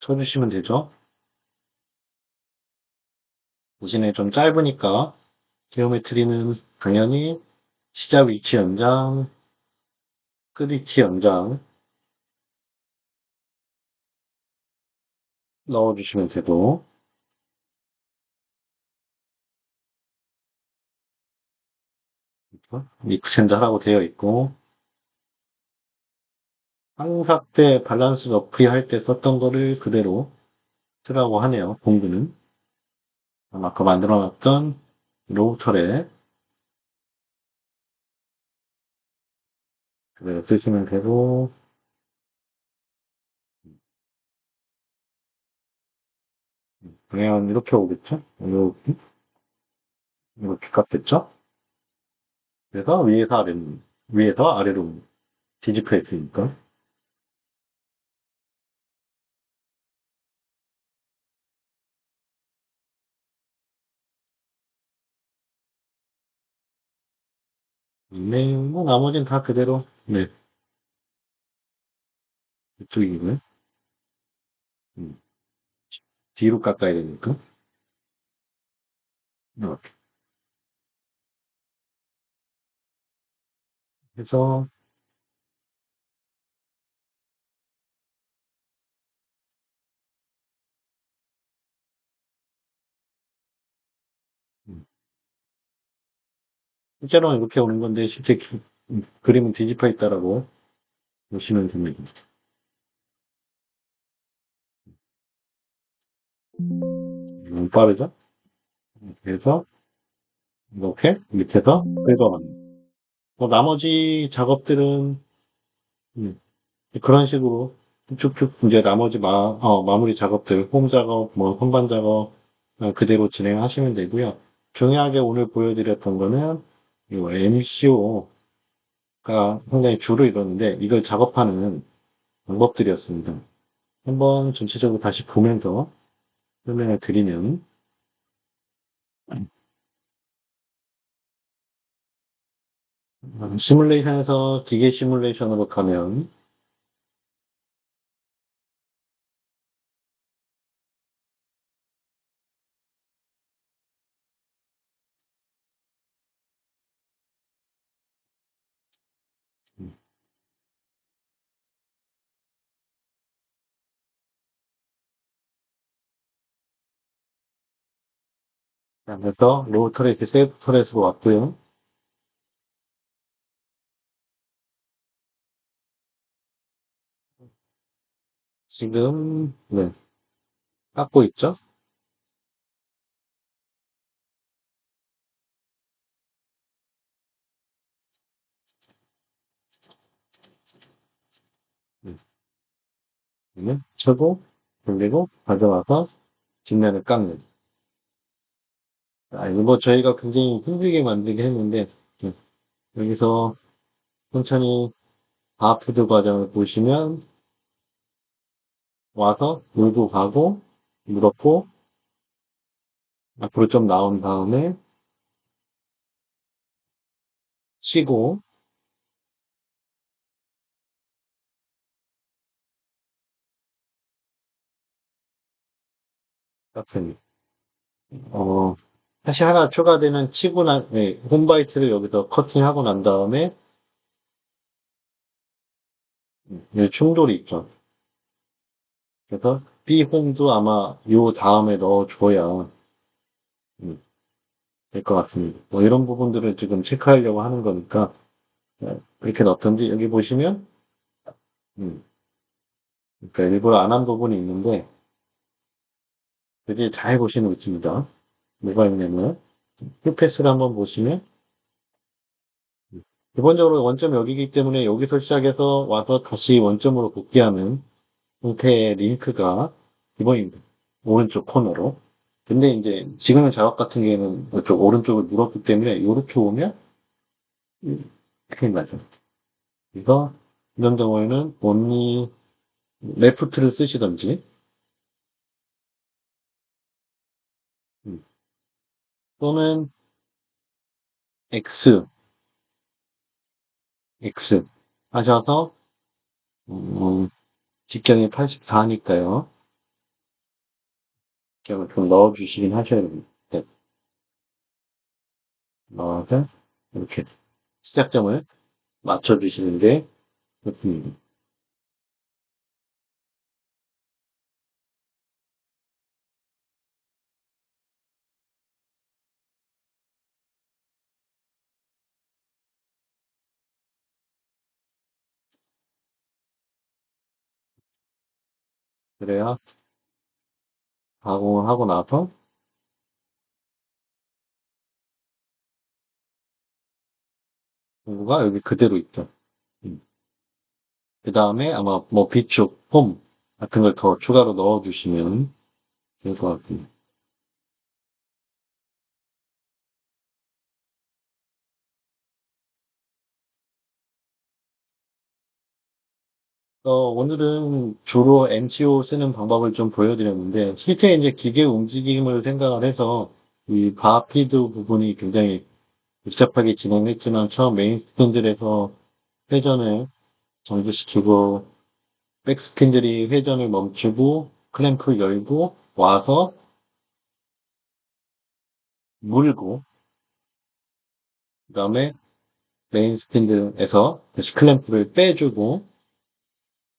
쳐주시면 되죠. 대신에 좀 짧으니까 지오메트리는 당연히 시작 위치 연장, 끝 위치 연장 넣어주시면 되고 믹스앤드 하라고 되어 있고 항삭 때 밸런스 어프리 할 때 썼던 거를 그대로 쓰라고 하네요. 공구는 아까 만들어놨던 로우 철에 그대로 쓰시면 되고 방향은 이렇게 오겠죠? 이렇게 깎겠죠? 그래서 위에서 아래로 뒤집혀 있으니까 네, 뭐 나머지는 다 그대로 네 이쪽이고요. 음, 뒤로 깎아야 되니까 이렇게 해서 음, 실제로는 이렇게 오는 건데 실제 그림은 뒤집혀 있다라고 보시면 됩니다. 빠르죠? 그래서 이렇게 밑에서 긁어가는. 나머지 작업들은 음, 그런 식으로 쭉쭉 이제 나머지 마무리 작업들, 홈 작업, 뭐 선반 작업 그대로 진행하시면 되고요. 중요하게 오늘 보여드렸던 거는 이 MCO가 상당히 주로 이루는데 이걸 작업하는 방법들이었습니다. 한번 전체적으로 다시 보면서 설명을 드리면 시뮬레이션에서 기계 시뮬레이션으로 가면 그래서 로우 터렛, 세이프 터렛으로 왔고요. 지금 네, 깎고 있죠. 쳐고 돌리고 가져와서 뒷면을 깎는. 이거 뭐 저희가 굉장히 힘들게 만들긴 했는데 네, 여기서 천천히 바프드 과정을 보시면 와서 물고 가고 물었고 앞으로 좀 나온 다음에 치고 깎습니다. 사실 하나 추가되는 홈바이트를 여기서 커팅하고 난 다음에 여기 충돌이 있죠. 그래서 B 홈도 아마 요 다음에 넣어줘야 음, 될 것 같습니다. 뭐 이런 부분들을 지금 체크하려고 하는 거니까 이렇게 넣던지 여기 보시면 음, 그러니까 일부러 안 한 부분이 있는데 여기 잘 보시면 있습니다. 뭐가 있냐면 큐패스를 한번 보시면 기본적으로 원점 여기이기 때문에 여기서 시작해서 와서 다시 원점으로 복귀하는 형태의 링크가 기본입니다. 오른쪽 코너로. 근데 이제 지금의 작업 같은 경우에는 이쪽 오른쪽을 눌렀기 때문에 이렇게 오면 큰일 나죠. 그래서 이런 경우에는 only left를 쓰시던지 음, 또는 X, X 하셔서 직경이 84니까요. 직경을 좀 넣어주시긴 하셔야 됩니다. 네, 넣어서 이렇게 시작점을 맞춰주시는 게 좋습니다. 그래야 가공을 하고 나서 공구가 여기 그대로 있죠. 그 다음에 아마 뭐 비축, 폼 같은 걸 더 추가로 넣어주시면 될 것 같습니다. 오늘은 주로 MCO 쓰는 방법을 좀 보여드렸는데, 실제 이제 기계 움직임을 생각을 해서 이 바피드 부분이 굉장히 복잡하게 진행했지만 처음 메인 스핀들에서 회전을 정지시키고 백스핀들이 회전을 멈추고 클램프 열고 와서 물고 그다음에 메인 스핀들에서 다시 클램프를 빼주고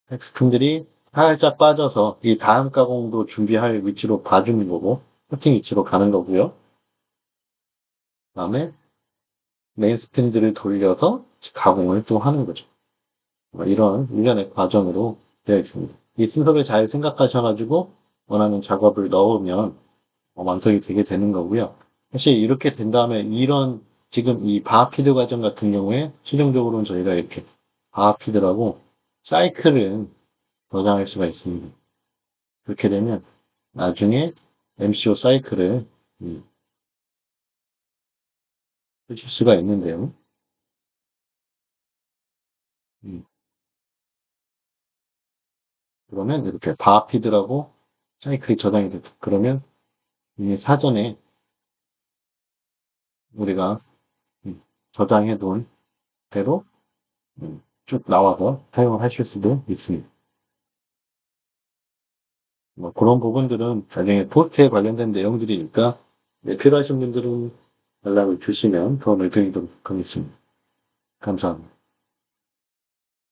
백스핀들이 살짝 빠져서 이 다음 가공도 준비할 위치로 봐주는 거고 코팅 위치로 가는 거고요. 그다음에 메인 스핀들을 돌려서 가공을 또 하는 거죠. 뭐 이런 일련의 과정으로 되어 있습니다. 이 순서를 잘 생각하셔가지고 원하는 작업을 넣으면 완성이 되게 되는 거고요. 사실 이렇게 된 다음에 이런 지금 이 바하피드 과정 같은 경우에 최종적으로는 저희가 이렇게 바하피드라고 사이클을 저장할 수가 있습니다. 그렇게 되면 나중에 MCO 사이클을 쓰실 수가 있는데요. 음, 그러면 이렇게 바하피드라고 사이클이 저장이 되죠. 그러면 이 사전에 우리가 저장해 놓은 대로 쭉 나와서 사용을 하실 수도 있습니다. 뭐 그런 부분들은 나중에 포스트에 관련된 내용들이니까 필요하신 분들은 연락을 주시면 도움을 드리도록 하겠습니다. 감사합니다.